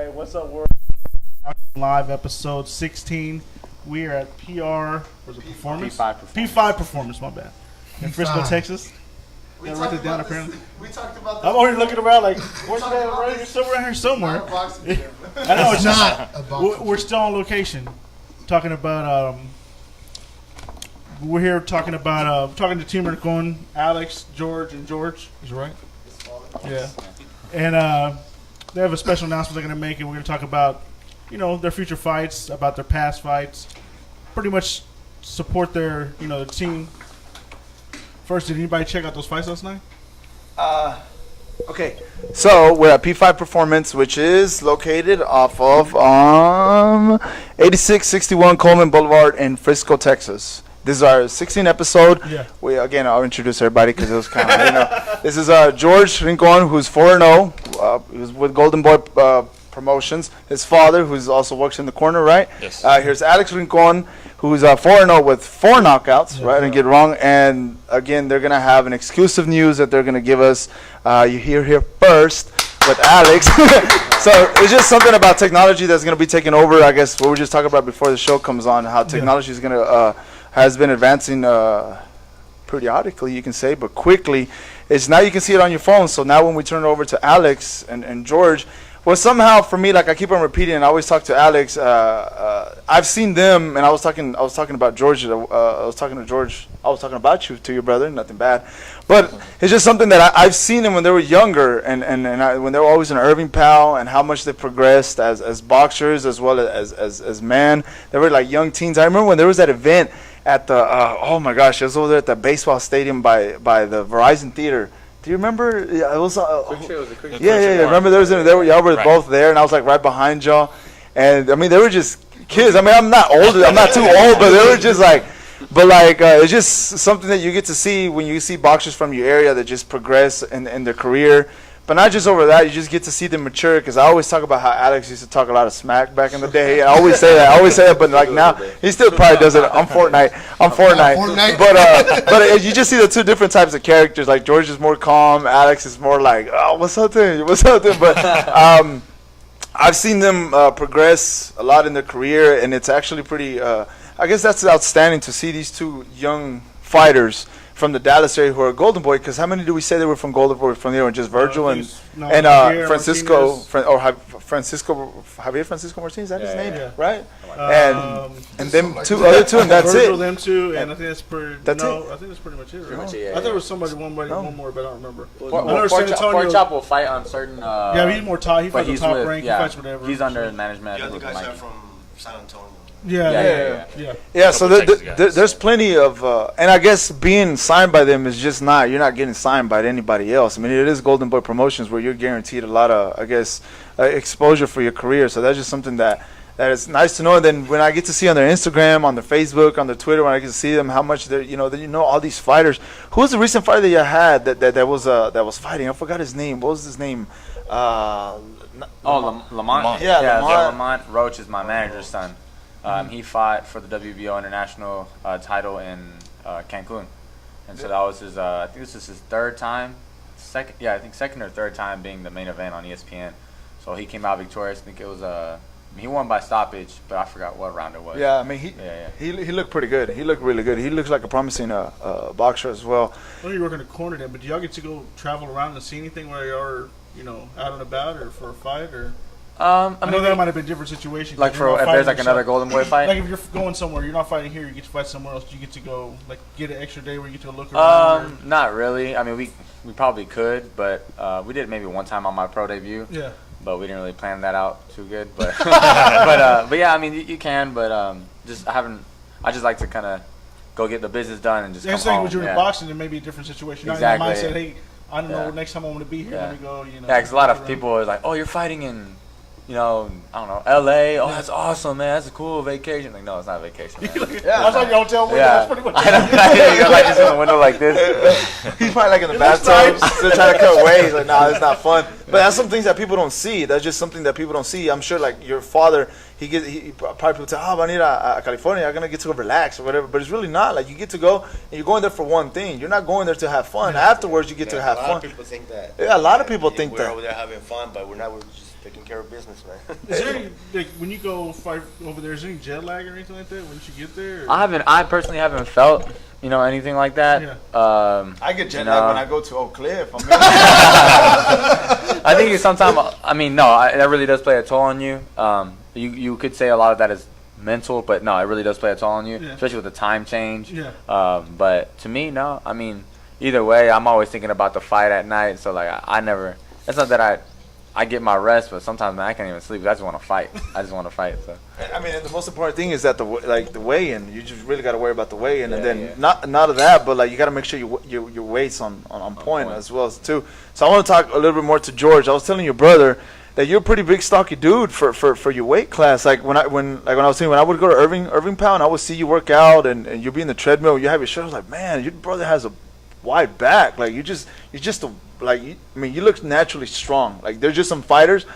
Hey, what's up, world? Live episode 16. We are at PR. Was it Performance? P5 Performance. My bad. In Frisco, Texas. We write it down apparently. We talked about. I'm already looking around like, where's that around here? Somewhere around here somewhere. I know it's not. We're still on location, talking about. We're here talking about talking to Team Rincon, Alex, George, and George. Is right? Yeah. And they have a special announcement they're going to make, and we're going to talk about, their future fights, about their past fights. Pretty much support their, their team. First, did anybody check out those fights last night? Okay. So we're at P5 Performance, which is located off of 8661 Coleman Boulevard in Frisco, Texas. This is our 16th episode. Yeah. I'll introduce everybody because it was kind of, This is George Rincon, who's 4-0. He was with Golden Boy Promotions. His father, who's also works in the corner, right? Yes. Here's Alex Rincon, who's 4-0 with 4 knockouts, right? Didn't get it wrong. And again, they're going to have an exclusive news that they're going to give us. You hear here first with Alex. So it's just something about technology that's going to be taking over, I guess, what we were just talking about before the show comes on, how technology is going to has been advancing periodically, you can say, but quickly. It's now you can see it on your phone. So now when we turn it over to Alex and George, well, somehow for me, like I keep on repeating, and I always talk to Alex. I've seen them, and I was talking about George. I was talking to George. I was talking about you to your brother. Nothing bad, but it's just something that I've seen them when they were younger, and when they were always in Irving Pal, and how much they progressed as boxers as well as men. They were like young teens. I remember when there was that event at the oh my gosh, it was over there at the baseball stadium by the Verizon Theater. Do you remember? Yeah, it was. Yeah. Remember y'all were both there, and I was like right behind y'all. And I mean, they were just kids. I mean, I'm not older. I'm not too old, but they were just like. But it's just something that you get to see when you see boxers from your area that just progress in their career. But not just over that, you just get to see them mature. Because I always talk about how Alex used to talk a lot of smack back in the day. I always say that. But like now, he still probably does it on Fortnite. But you just see the two different types of characters. Like George is more calm. Alex is more like, oh, what's up, thing? But I've seen them progress a lot in their career, and it's actually pretty. I guess that's outstanding to see these two young fighters from the Dallas area who are Golden Boy, because how many do we say they were from Golden Boy from there? And just Virgil and Francisco, Javier Francisco Martinez, is that his name? Yeah. Right? And them other two, and that's Virgil, it. them two, and I think that's pretty. I think that's pretty much it. Right? I thought it was one more, but I don't remember. Pork Chop will fight on certain. He's more top. He fights the top rank. He fights whatever. He's under management. The other guys are from San Antonio. Yeah. So there's plenty of, and I guess being signed by them is just you're not getting signed by anybody else. I mean, it is Golden Boy Promotions where you're guaranteed a lot of, I guess, exposure for your career. So that's just something that is nice to know. And then when I get to see on their Instagram, on their Facebook, on their Twitter, when I get to see them, how much they're, all these fighters. Who was the recent fighter that you had that was fighting? I forgot his name. What was his name? Lamont. Yeah, Lamont Roach is my manager's son. He fought for the WBO International title in Cancun, and so that was his. I think this is his second or third time being the main event on ESPN. So he came out victorious. I think it was he won by stoppage, but I forgot what round it was. Yeah, I mean he looked pretty good. He looked really good. He looks like a promising boxer as well. I know you work in the corner then, but do y'all get to go travel around and see anything where you are, out and about or for a fight or? I know that might have been a different situation. Like if there's like another Golden Boy fight. Like if you're going somewhere, you're not fighting here. You get to fight somewhere else. You get to go get an extra day where you get to look around. Not really. I mean, we probably could, but we did it maybe one time on my pro debut. Yeah. But we didn't really plan that out too good. But but yeah, I mean you can, but I just like to kind of go get the business done and just come home. When you're in boxing, it may be a different situation. Exactly. Now, your mindset, hey, I don't know next time I'm going to be here. Let me go. Yeah, because a lot of people are like, oh, you're fighting in. I don't know, L.A. Oh, that's awesome, man. That's a cool vacation. Like, no, it's not a vacation, man. I was like your hotel window. That's pretty much you're like just in the window like this. He's probably like in the bathtub, still trying to cut away. He's like, nah, it's not fun. But that's some things that people don't see. That's just something that people don't see. I'm sure, like, your father, probably people say, oh, I need a California, I'm gonna get to go relax or whatever. But it's really not. Like, you get to go and you're going there for one thing. You're not going there to have fun. Afterwards, you get to have fun. A lot of people think that. Yeah, a lot of people think we're that. over there having fun, but we're not. We're just taking care of business, man. Is there any, like, when you go fight over there, is there any jet lag or anything like that once you get there? Or? I personally haven't felt, anything like that. Yeah. I get jet lag when I go to Oak Cliff. I think it's sometimes. That really does play a toll on you. You could say a lot of that is mental, but no, it really does play a toll on you, especially with the time change. Yeah. But to me, no. I mean, either way, I'm always thinking about the fight at night. So like, I never. It's not that I get my rest, but sometimes, man, I can't even sleep. I just want to fight. So. I mean, and the most important thing is that the weigh-in. You just really got to worry about the weigh-in, and then not of that, but like you got to make sure your weight's on point as well too. So I want to talk a little bit more to George. I was telling your brother that you're a pretty big stocky dude for your weight class. Like when I was saying, when I would go to Irving Pound, I would see you work out and you'd be in the treadmill. You have your shirt. I was like, man, your brother has a wide back. Like you're just you look naturally strong. Like there's just some fighters.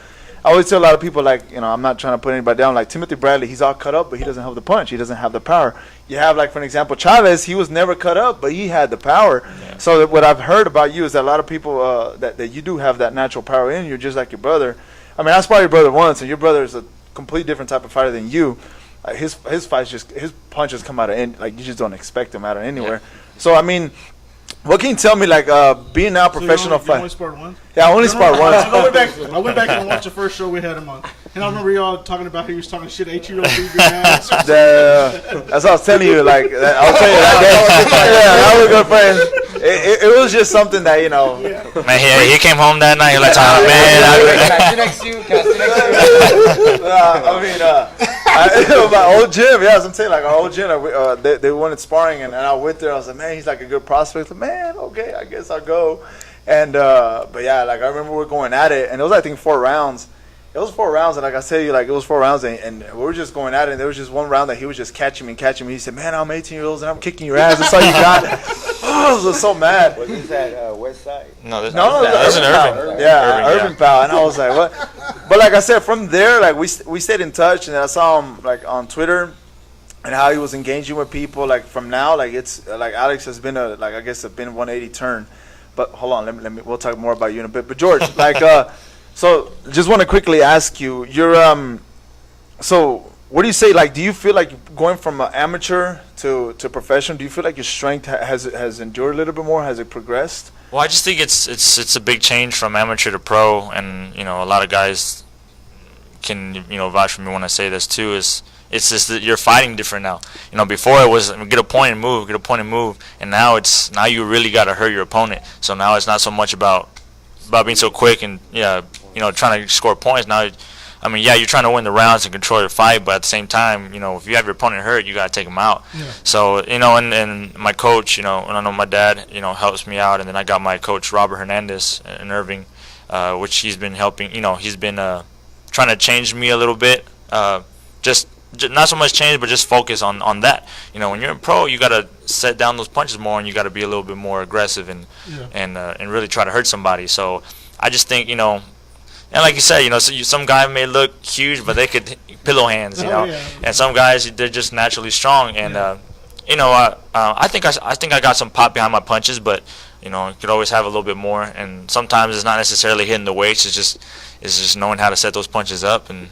I always tell a lot of people, like, I'm not trying to put anybody down. Like Timothy Bradley, he's all cut up, but he doesn't have the punch. He doesn't have the power. You have, like, for an example, Chavez. He was never cut up, but he had the power. Yeah. So what I've heard about you is that a lot of people that you do have that natural power in you, just like your brother. I mean, I saw your brother once, and your brother is a complete different type of fighter than you. His fights his punches come out of you just don't expect them out of anywhere. Yeah. So I mean. What can you tell me, like, being now a professional fighter? You only sparred once? Yeah, I only sparred once. I went back and watched the first show we had him on. And I remember y'all talking about how he was talking shit 8-year-old beat your ass. That's what I was telling you. Like, I'll tell you that was a good friend. It was just something that, Man, he came home that night. He was like, my old gym, as I'm saying, like our old gym, they wanted sparring, and I went there. I was like, man, he's like a good prospect. Like, man, okay, I guess I'll go. And but yeah, like I remember we were going at it, and it was I think 4 rounds. It was 4 rounds, and like I tell you, like it was 4 rounds, and we were just going at it. And there was just one round that he was just catching me. He said, "Man, I'm 18 years old and I'm kicking your ass. That's all you got." I was so mad. Was this at West Side? No, that's an Irving. Yeah, Irving Powell, and I was like, "What?" But like I said, from there, like we stayed in touch, and I saw him like on Twitter, and how he was engaging with people. Like from now, like it's like Alex has been a 180 turn. But hold on, we'll talk more about you in a bit. But George, like, so just want to quickly ask you, so what do you say? Like, do you feel like going from amateur to professional? Do you feel like your strength has endured a little bit more? Has it progressed? Well, I just think it's a big change from amateur to pro, and a lot of guys can vouch for me when I say this too. It's just that you're fighting different now. Before it was get a point and move, and now you really got to hurt your opponent. So now it's not so much about being so quick and trying to score points. Now, I mean, you're trying to win the rounds and control your fight, but at the same time, if you have your opponent hurt, you got to take him out. Yeah. So, and my coach, and I know my dad, helps me out, and then I got my coach Robert Hernandez in Irving, which he's been helping. He's been trying to change me a little bit, just not so much change, but just focus on that. When you're in pro, you got to set down those punches more, and you got to be a little bit more aggressive and really try to hurt somebody. So I just think, and like you said, some guy may look huge, but they could pillow hands, and some guys, they're just naturally strong. And I think I got some pop behind my punches, but you could always have a little bit more. And sometimes it's not necessarily hitting the weights; it's just knowing how to set those punches up, and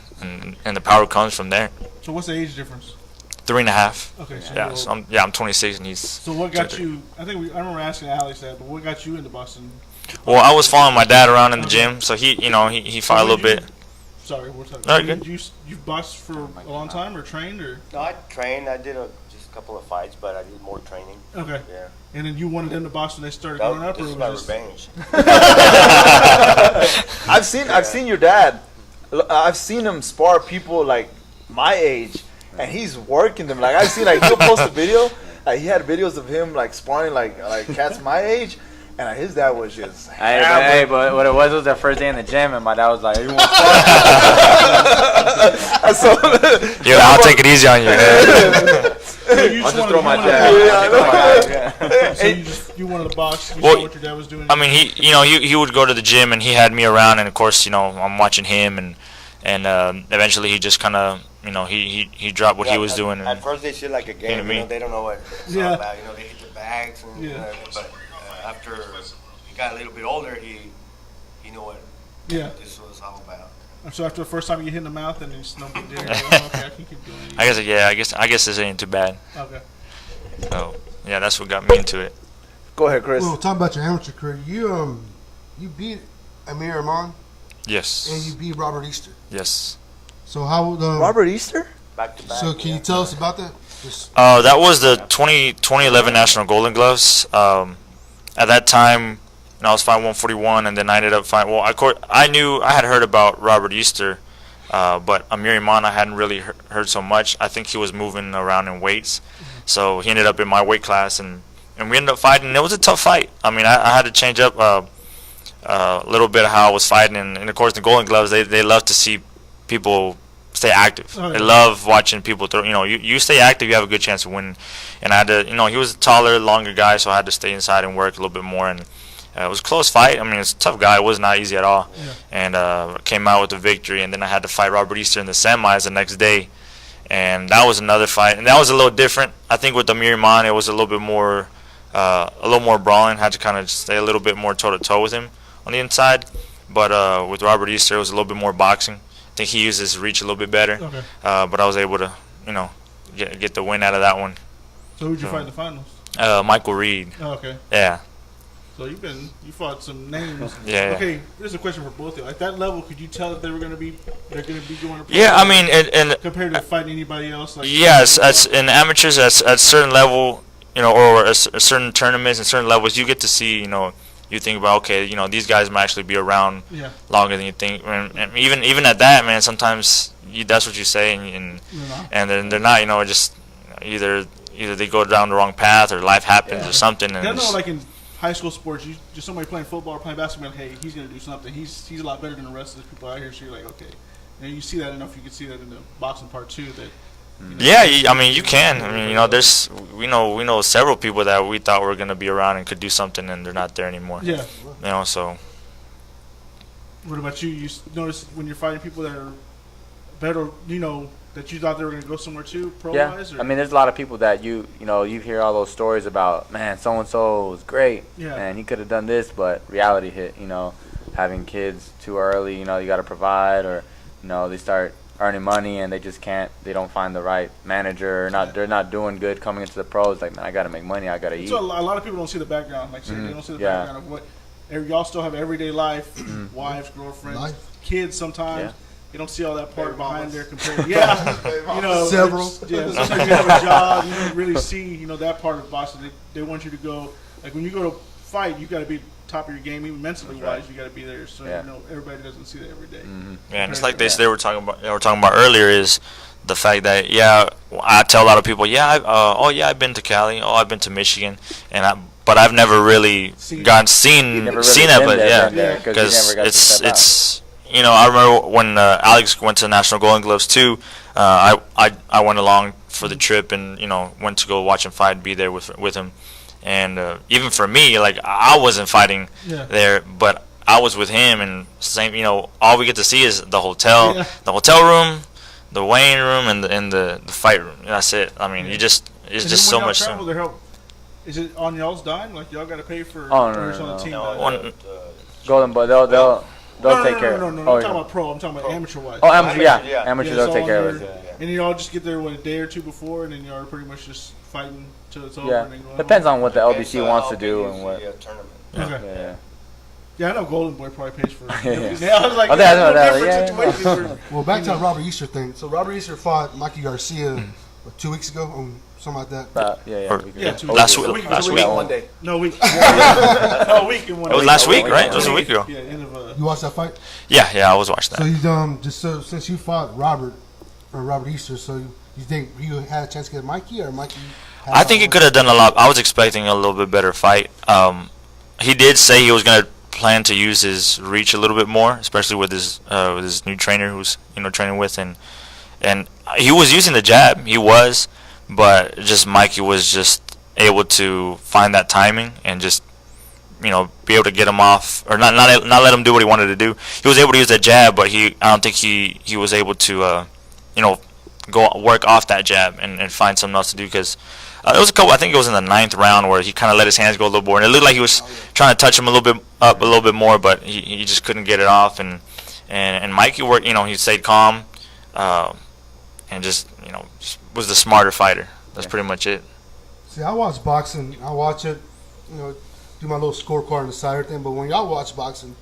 the power comes from there. So what's the age difference? 3.5. Okay. So yeah, I'm 26 and he's. So what got you? I remember asking Alex that, but what got you into boxing? Well, I was following my dad around in the gym, so he fought a little bit. Sorry, we're talking. No, good. You boxed for a long time or trained or? No, I trained. I did just a couple of fights, but I did more training. Okay. Yeah. And then you wanted them to box when they started growing up, this or is was my just... revenge. I've seen your dad. I've seen him spar people like my age, and he's working them. Like I've seen, like he'll post a video. Like he had videos of him like sparring like cats my age, and his dad was just. But what it was the first day in the gym, and my dad was like, "You want to Yo, I'll take it easy on you. I'll just throw my dad. So you wanted to box. You saw what your dad was doing. I mean, he would go to the gym, and he had me around, and of course, I'm watching him, and and eventually he just kind of he dropped what he was doing. At first they see it like a game. what I mean? They don't know what it's all about. They hit the bags, and but after he got a little bit older, he knew what this was all about. So after the first time you hit in the mouth and you no big deal, you're like, okay, I can keep doing it. I guess this ain't too bad. Okay. So yeah, that's what got me into it. Go ahead, Chris. Well, talking about your amateur career, you beat Amir Rahman Yes. and you beat Robert Easter. Yes. So how Robert Easter? Back to back. So can you tell us about that? That was the 2011 National Golden Gloves. At that time, I was fighting 141, and then I ended up fighting. Well, I had heard about Robert Easter, but Amir Iman I hadn't really heard so much. I think he was moving around in weights, so he ended up in my weight class, and we ended up fighting. And it was a tough fight. I mean, I had to change up a little bit of how I was fighting, and of course the Golden Gloves they love to see people stay active. Oh, yeah. They love watching people throw. You stay active, you have a good chance of winning. And I had to, he was a taller, longer guy, so I had to stay inside and work a little bit more. And it was a close fight. I mean, it's a tough guy. It was not easy at all. Yeah. And came out with the victory. And then I had to fight Robert Easter in the semis the next day. And that was another fight. And that was a little different. I think with Amir Iman, it was a little bit more, brawling. Had to kind of stay a little bit more toe-to-toe with him on the inside. But with Robert Easter, it was a little bit more boxing. I think he used his reach a little bit better. Okay. But I was able to, get the win out of that one. So who'd you fight in the finals? Michael Reed. Oh, okay. Yeah. So you fought some names. Yeah. Okay, here's a question for both of you. At that level, could you tell that they're going to be going to? Yeah, I mean, and compared to fighting anybody else. Like yes, in amateurs at certain level, or a certain tournaments and certain levels, you get to see, you think about, okay, these guys might actually be around longer than you think. And even at that, man, sometimes that's what you say, and then they're not. Just either they go down the wrong path or life happens or something. And like in high school sports, you just somebody playing football or playing basketball. Hey, he's gonna do something. He's a lot better than the rest of the people out here. So you're like, okay, and you see that enough. You can see that in the boxing part too. That. I mean, you can. I mean, there's we know several people that we thought were gonna be around and could do something, and they're not there anymore. Yeah. So. What about you? You notice when you're fighting people that are better, that you thought they were gonna go somewhere too, pro-wise? Yeah. I mean, there's a lot of people that you hear all those stories about. Man, so and so was great. Yeah. And he could have done this, but reality hit. Having kids too early. You got to provide, or they start earning money and they just can't. They don't find the right manager. They're not doing good coming into the pros. Like, man, I got to make money. I got to eat. So a lot of people don't see the background. Like, they don't see the background of what y'all still have everyday life, wives, girlfriends, kids. Sometimes. Yeah. You don't see all that part behind there compared to, several. Sometimes you have a job. You don't really see, that part of boxing. They want you to go, like when you go to fight, you got to be top of your game, even mentally wise. You got to be there. So everybody doesn't see that every day. Yeah, and it's like they were talking about earlier is the fact that I tell a lot of people I've been to Cali, I've been to Michigan, but I've never really seen that, but because it's. I remember when Alex went to the National Golden Gloves too. I went along for the trip and went to go watch him fight, and be there with him. And even for me, like I wasn't fighting there, but I was with him. And same, all we get to see is the hotel room, the weighing room, and the fight room. That's it. I mean, it's just so much. Is it on y'all's dime? Like y'all got to pay for? Oh no. Golden, but they'll take care of it. No. I'm talking about pro. I'm talking about amateur-wise. Oh, amateur, they'll take care of it. And you all just get there, a day or two before, and then you are pretty much just fighting till it's over. Yeah, and then going depends home. on what the LBC wants to do and what. Okay. Yeah, I know Golden Boy probably pays for it. Yeah. I was like, Well, back to the Robert Easter thing. So Robert Easter fought Mikey Garcia 2 weeks ago, something like that. 2 Last week. One day. No week. No week in 1 day. It was last week, right? It was a week ago. Yeah, end of. You watched that fight? Yeah, I was watching that. So since you fought Robert Easter, so you think you had a chance to get Mikey, or Mikey? I think he could have done a lot. I was expecting a little bit better fight. He did say he was going to plan to use his reach a little bit more, especially with his new trainer who's training with, and he was using the jab. He was, but just Mikey was just able to find that timing and just be able to get him off, or not let him do what he wanted to do. He was able to use that jab, but I don't think he was able to go work off that jab and find something else to do, because there was a couple. I think it was in the 9th round where he kind of let his hands go a little more, and it looked like he was trying to touch him a little bit more, but he just couldn't get it off. And Mikey worked. He stayed calm, and just was the smarter fighter. That's pretty much it. See, I watch boxing. I watch it, do my little scorecard on the side or thing. But when y'all watch boxing,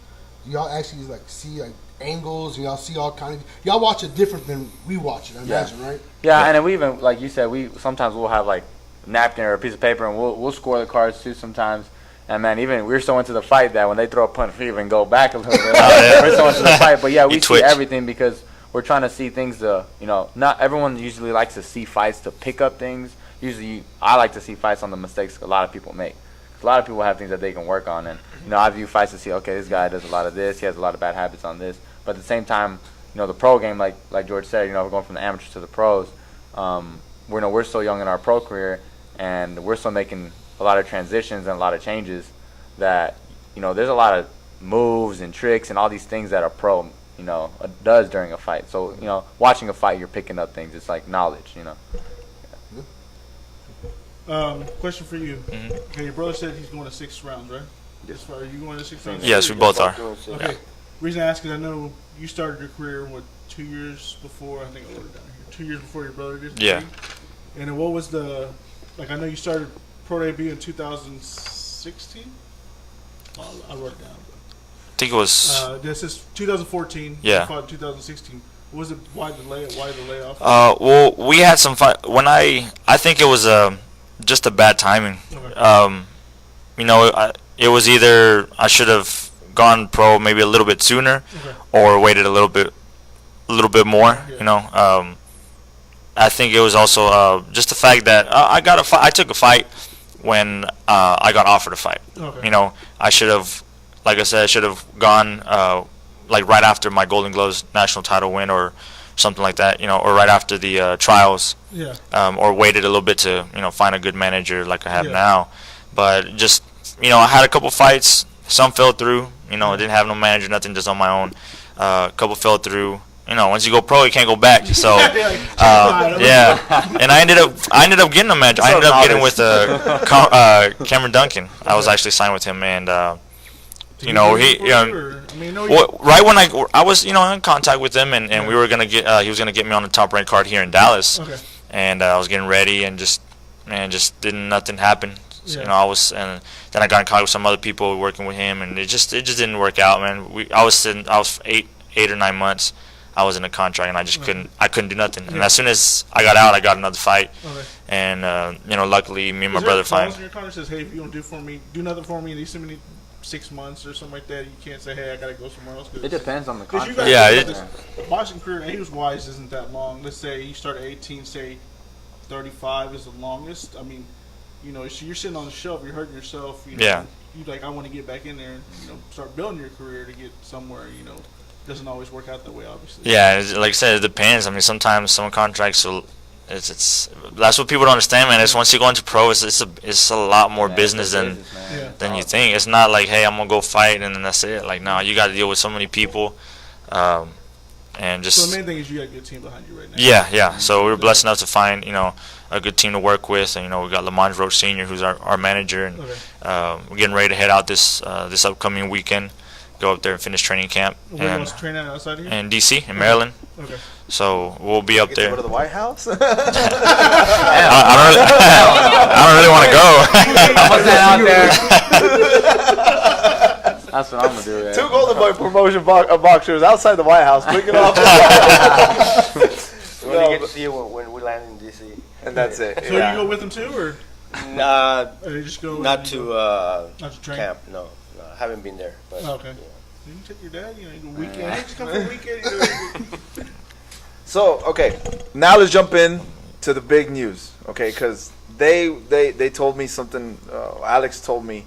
do y'all actually see angles, and y'all see all kind of. Y'all watch it different than we watch it. I imagine, right? Yeah, and then we even, like you said, sometimes we'll have like a napkin or a piece of paper, and we'll score the cards too sometimes. And man, even we're so into the fight that when they throw a punch, we even go back a little bit. We're so into the fight, but yeah, we see everything because we're trying to see things. Not everyone usually likes to see fights to pick up things. Usually, I like to see fights on the mistakes a lot of people make. A lot of people have things that they can work on, and I view fights to see, okay, this guy does a lot of this, he has a lot of bad habits on this. But at the same time, the pro game, like George said, we're going from the amateurs to the pros. We're so young in our pro career, and we're still making a lot of transitions and a lot of changes that there's a lot of moves and tricks and all these things that a pro does during a fight. So watching a fight, you're picking up things. It's like knowledge. Question for you. Mm-hmm. Okay, your brother said he's going to 6 rounds, right? Yes. Are you going to 6 rounds? Yes, we both are. Okay. Yeah. Reason I ask is I know you started your career 2 years before. I think I wrote it down here. 2 years before your brother did. Yeah. And then what was I know you started pro debut in 2016. I wrote it down. I think it was. This is 2014. Yeah. You fought in 2016. Was it why the layoff? Well, we had some fight when I think it was just a bad timing. Okay. It was either I should have gone pro maybe a little bit sooner, or waited a little bit more. Yeah. I think it was also just the fact that I took a fight when I got offered a fight. Okay. I should have, like I said, gone right after my Golden Gloves national title win or something like that, or right after the trials. Yeah. Or waited a little bit to find a good manager like I have now. But just I had a couple fights, some fell through. I didn't have no manager, nothing, just on my own. A couple fell through. Once you go pro, you can't go back. So, yeah. And I ended up getting a manager. I ended up getting with Cameron Duncan. I was actually signed with him, and right when I was in contact with him, and we were gonna get he was gonna get me on the top ranked card here in Dallas. Okay. And I was getting ready, and nothing happened. So, and then I got in contact with some other people working with him, and it just didn't work out, man. I was 8 or 9 months. I was in a contract, and I just couldn't do nothing. And as soon as I got out, I got another fight. Okay. And luckily, me and my brother finally. Your contract says, hey, if you don't do nothing for me in these 6 months or something like that, you can't say, hey, I gotta go somewhere else. It depends on the contract. The boxing career, age-wise, isn't that long. Let's say you start at 18, say 35 is the longest. I mean, so you're sitting on the shelf, you're hurting yourself. Yeah. You I want to get back in there and start building your career to get somewhere. Doesn't always work out that way, obviously. Yeah, like I said, it depends. I mean, sometimes some contracts will. It's that's what people don't understand, man. It's once you go into pro, it's a lot more business than you think. It's not like, hey, I'm gonna go fight and then that's it. Like, no, you got to deal with so many people, and just. So the main thing is you got a good team behind you right now. Yeah. So we were blessed enough to find a good team to work with, and we got Lamont Roach Sr., who's our manager, and we're getting ready to head out this upcoming weekend. Go up there and finish training camp. Where you train outside here? In D.C., in Maryland. Okay. So we'll be up there. Go to the White House? I don't really want to go. Out there. That's what I'm gonna do. Yeah. 2 Golden Boy promotion boxers outside the White House. Pick it up. We only get to see you when we land in D.C. And that's it. So you go with them too, or? Nah, or you just go. Not to train? camp. No, I haven't been there. But, okay. Yeah. You can take your dad. Weekend. Just come for the weekend. So now let's jump in to the big news. Okay, because they told me something. Alex told me.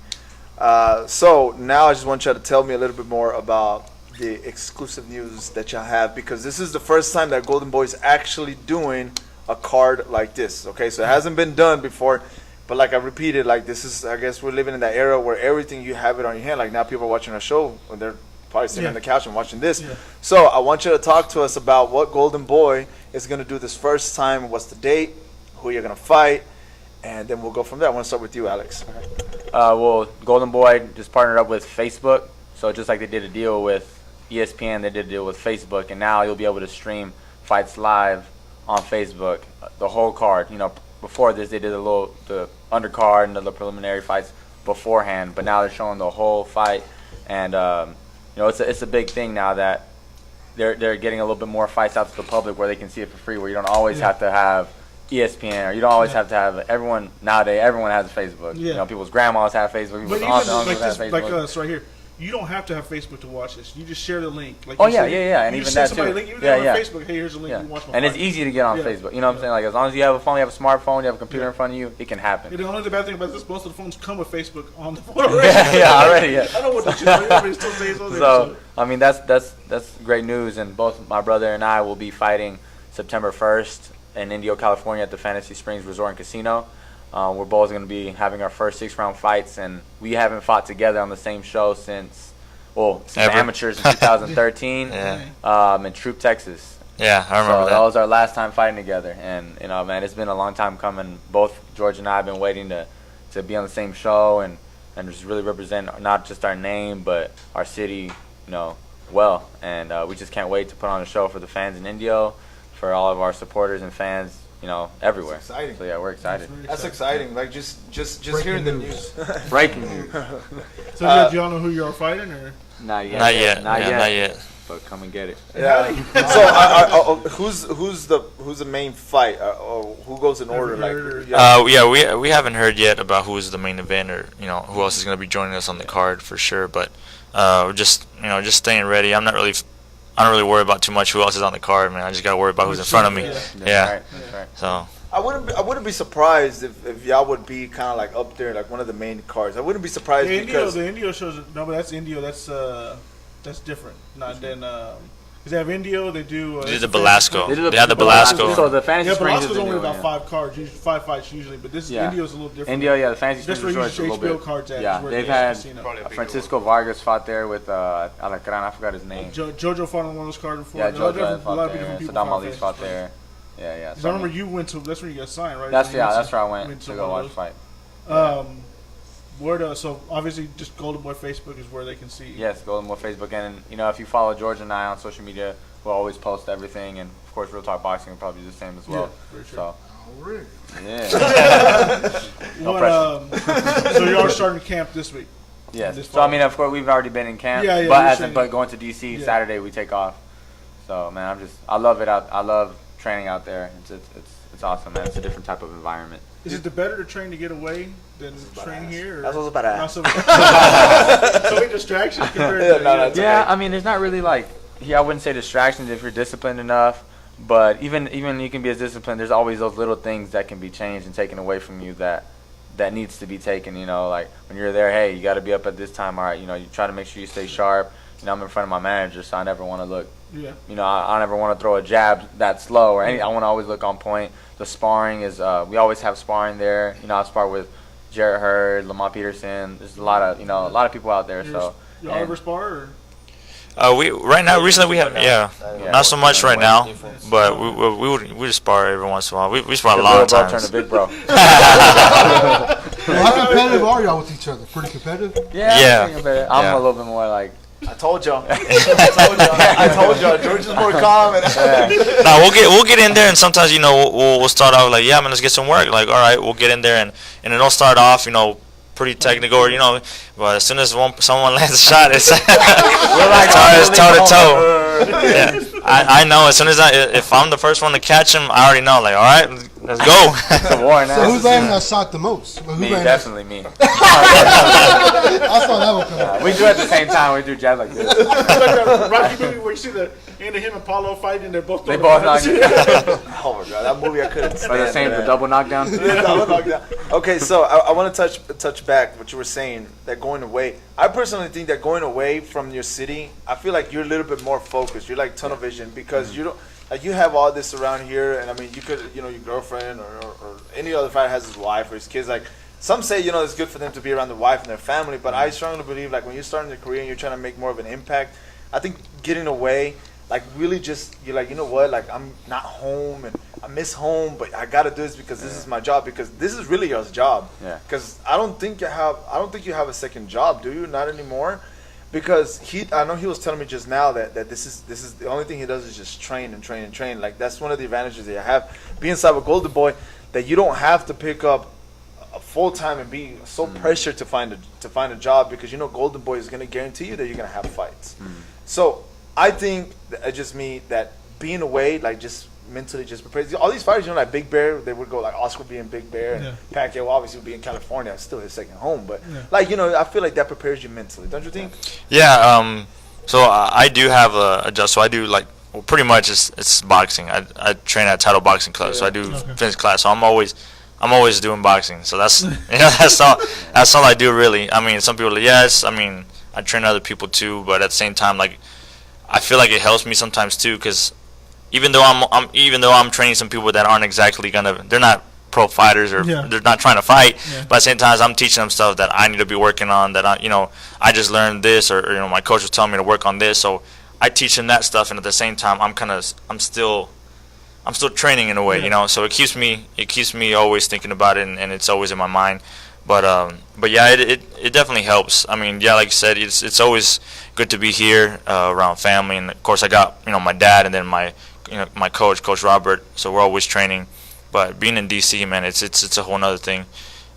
So now I just want you to tell me a little bit more about the exclusive news that y'all have, because this is the first time that Golden Boy is actually doing a card like this. Okay, so it hasn't been done before. But like I repeated, like this is, I guess we're living in that era where everything you have it on your hand. Like now people are watching our show when they're probably sitting on the couch and watching this. Yeah. So I want you to talk to us about what Golden Boy is going to do this first time. What's the date? Who you're going to fight? And then we'll go from there. I want to start with you, Alex. Well, Golden Boy just partnered up with Facebook. So just like they did a deal with ESPN, they did a deal with Facebook. And now you'll be able to stream fights live on Facebook, the whole card. You know, before this, they did the undercard and the preliminary fights beforehand. But now they're showing the whole fight. And, you know, it's a big thing now that they're getting a little bit more fights out to the public where they can see it for free, where you don't always have to have ESPN, or you don't always have to have everyone nowadays. Everyone has a Facebook. Yeah. You know, people's grandmas have Facebook. But People's even aunts and like uncles have this, Facebook. like us right here, you don't have to have Facebook to watch this. You just share the link. Like Oh, you yeah, say, yeah, and you even send that somebody too. a link, even Yeah, on yeah. Facebook. Hey, here's a link. Yeah. You watch my And it's fight. easy to get on Yeah. Facebook. You know what I'm saying? Like as long as you have a phone, you have a smartphone, you have a computer in front of you, it can happen. Yeah, the only bad thing about this, most of the phones come with Facebook on the phone already. Yeah, already. Yeah. I know what the shit. Everybody still says on there. So I mean that's great news, and both my brother and I will be fighting September 1st in Indio, California at the Fantasy Springs Resort and Casino. We're both going to be having our first 6-round fights, and we haven't fought together on the same show since the amateurs in 2013 in Troop, Texas. Yeah, I remember So that. that was our last time fighting together, and you know, man, it's been a long time coming. Both George and I have been waiting to be on the same show and just really represent not just our name but our city, you know, well. And we just can't wait to put on a show for the fans in Indio, for all of our supporters and fans, you know, everywhere. That's exciting. So yeah, we're excited. That's exciting. Like just hearing the news. Breaking news. So do y'all know who you are fighting, or? Not yet. Not yet. Not Yeah, yet. not yet. But come and get it. Yeah. So who's the main fight? Or who goes in order? Like Yeah, we haven't heard yet about who's the main event, or you know who else is going to be joining us on the card for sure. But we're just staying ready. I don't really worry about too much who else is on the card, man. I just gotta worry about who's in front of me. Yeah. That's right. So I wouldn't be surprised if y'all would be kind of like up there, like one of the main cards. I wouldn't be surprised because the Indio shows no, but that's Indio. That's different. Not then. Because they have Indio, they do. they did the Belasco. They did They had the Belasco. So the Fantasy Yeah, Springs is Belasco's the only new about one, 5 cards, usually 5 fights usually, but this Yeah. Indio's a little different. Indio, yeah, the Fantasy That's Springs where you Resort is a use little HBO bit. cards at. Yeah, is where they've the had casino. Probably a bigger Francisco Vargas fought there with Alacran. I forgot his name. Jojo fought on one of those cards before. Yeah, A lot of Jojo different- a lot fought of there. different people Saddam fought Ali Fantasy fought Springs. there. Yeah. Because I remember you went to. That's where you got signed, right? That's So you that's where I went to to one go of watch those. fight. So obviously, just Golden Boy Facebook is where they can see. Yes, Golden Boy Facebook, and you know if you follow George and I on social media, we'll always post everything, and of course Real Talk Boxing will probably do the same as well. Yeah, for sure. Already. So yeah, pressure. So you are starting camp this week. Yes. This So I fall. mean, of course, we've already been in camp. Yeah, But you're saying- but going to DC Yeah. Saturday, we take off. So man, I love it out. I love training out there. It's awesome, man. It's a different type of environment. Is it better to train to get away than train here? Or That's what's about to not ask. so many distractions compared Yeah, to no, that's Yeah, okay. I mean, there's not really like I wouldn't say distractions if you're disciplined enough. But even you can be as disciplined. There's always those little things that can be changed and taken away from you that needs to be taken. You know, like when you're there, hey, you got to be up at this time. All right, you know, you try to make sure you stay sharp. You know, I'm in front of my manager, so I never want to look. Yeah. You know, I never want to throw a jab that slow or any. I want to always look on point. The sparring is we always have sparring there. You know, I spar with Jarrett Hurd, Lamont Peterson. There's a lot of people out there. So Y'all ever spar? Or? We right now recently we have not so much right now, but we just spar every once in a while. We spar a the lot little of bro times. turned to big bro. How competitive are y'all with each other? Pretty competitive? Yeah. I'm Yeah. a little bit more like. I told y'all. I told y'all. George is more calm. And No, we'll get in there, and sometimes we'll start off like, yeah, man, let's get some work. Like, all right, we'll get in there, and it'll start off pretty technical, but as soon as someone lands a shot, it's toe to toe. Yeah, I know. As soon as if I'm the first one to catch him, I already know. Like, all right, let's go. It's a war now. So who's landing that shot the most? Who Me, landed- definitely me. I saw that one coming. We do at the same time. We do jab like this. It's like that Rocky movie where you see the end of him and Paulo fighting, and they're both. They both knock you. oh my god, that movie I couldn't stand. Or the same, the man. double knockdown. Double knockdown. Okay, so I want to touch back what you were saying, that going away. I personally think that going away from your city, I feel like you're a little bit more focused. You're like tunnel vision because you don't. Like you have all this around here, and I mean, you could, your girlfriend or any other fighter has his wife or his kids. Like some say, it's good for them to be around their wife and their family. But I strongly believe, like when you're starting your career and you're trying to make more of an impact, I think getting away, like really just you're like, you know what, like I'm not home and I miss home, but I gotta do this because this is my job, because this is really your job. Yeah. Because I don't think you have a second job, do you? Not anymore. Because I know he was telling me just now that this is the only thing he does is just train and train and train. Like that's one of the advantages that you have being inside with Golden Boy, that you don't have to pick up a full time and be so pressured to find a job, because Golden Boy is gonna guarantee you that you're gonna have fights. So I think that just me that being away, like just mentally just prepared. All these fighters, like Big Bear, they would go like Oscar would be in Big Bear, and Pacquiao obviously would be in California. It's still his second home, but like I feel like that prepares you mentally, don't you think? Yeah. So I do have a job. So I do pretty much it's boxing. I train at Title Boxing Club, so I do fitness class. So I'm always doing boxing. So that's that's all I do really. I mean, some people I mean, I train other people too, but at the same time, like I feel like it helps me sometimes too, because even though I'm training some people that aren't exactly they're not pro fighters, or they're not trying to fight, but at the same time I'm teaching them stuff that I need to be working on, that I just learned this, or my coach was telling me to work on this, so I teach them that stuff, and at the same time I'm still training in a way, so it keeps me always thinking about it, and it's always in my mind. But yeah, it definitely helps. I mean, yeah, like you said, it's always good to be here around family, and of course I got my dad, and then my coach Robert. So we're always training. But being in DC, man, it's a whole nother thing.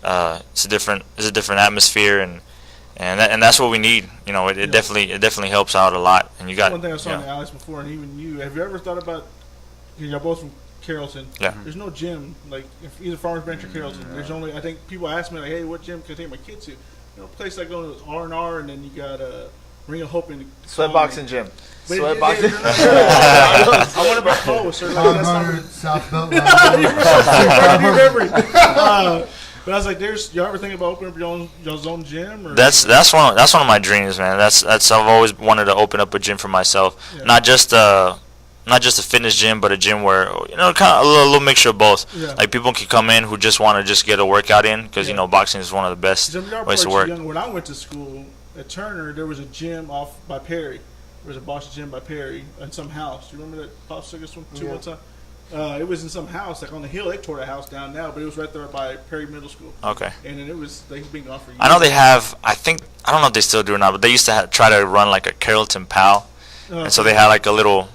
It's a different atmosphere, and that's what we need. It definitely helps out a lot. And you got one thing I saw in Alex before, and even you. Have you ever thought about? You're both from Carrollton. Yeah. There's no gym if either Farmers Branch or Carrollton. There's only, I think people ask me hey, what gym can I take my kids to? Place like going to R&R, and then you got Ring of Hope in Sweat Boxing Gym. Sweat Boxing. I want to buy clothes. That's not South Belt. But I was like, you ever think about opening up your own gym? Or? That's one of my dreams, man. That's I've always wanted to open up a gym for myself. Yeah. Not just a fitness gym, but a gym where kind of a little mixture of both. Yeah. Like people can come in who just want to just get a workout in, because boxing is one of the best ways to work. When I went to school at Turner, there was a gym off by Perry. There was a boxing gym by Perry in some house. Do you remember that Pop took us to one time? It was in some house, like on the hill. They tore that house down now, but it was right there by Perry Middle School. Okay. And then they've been gone for years. I know they have. I don't know if they still do or not, but they used to try to run like a Carrollton Pal, and so they had like a little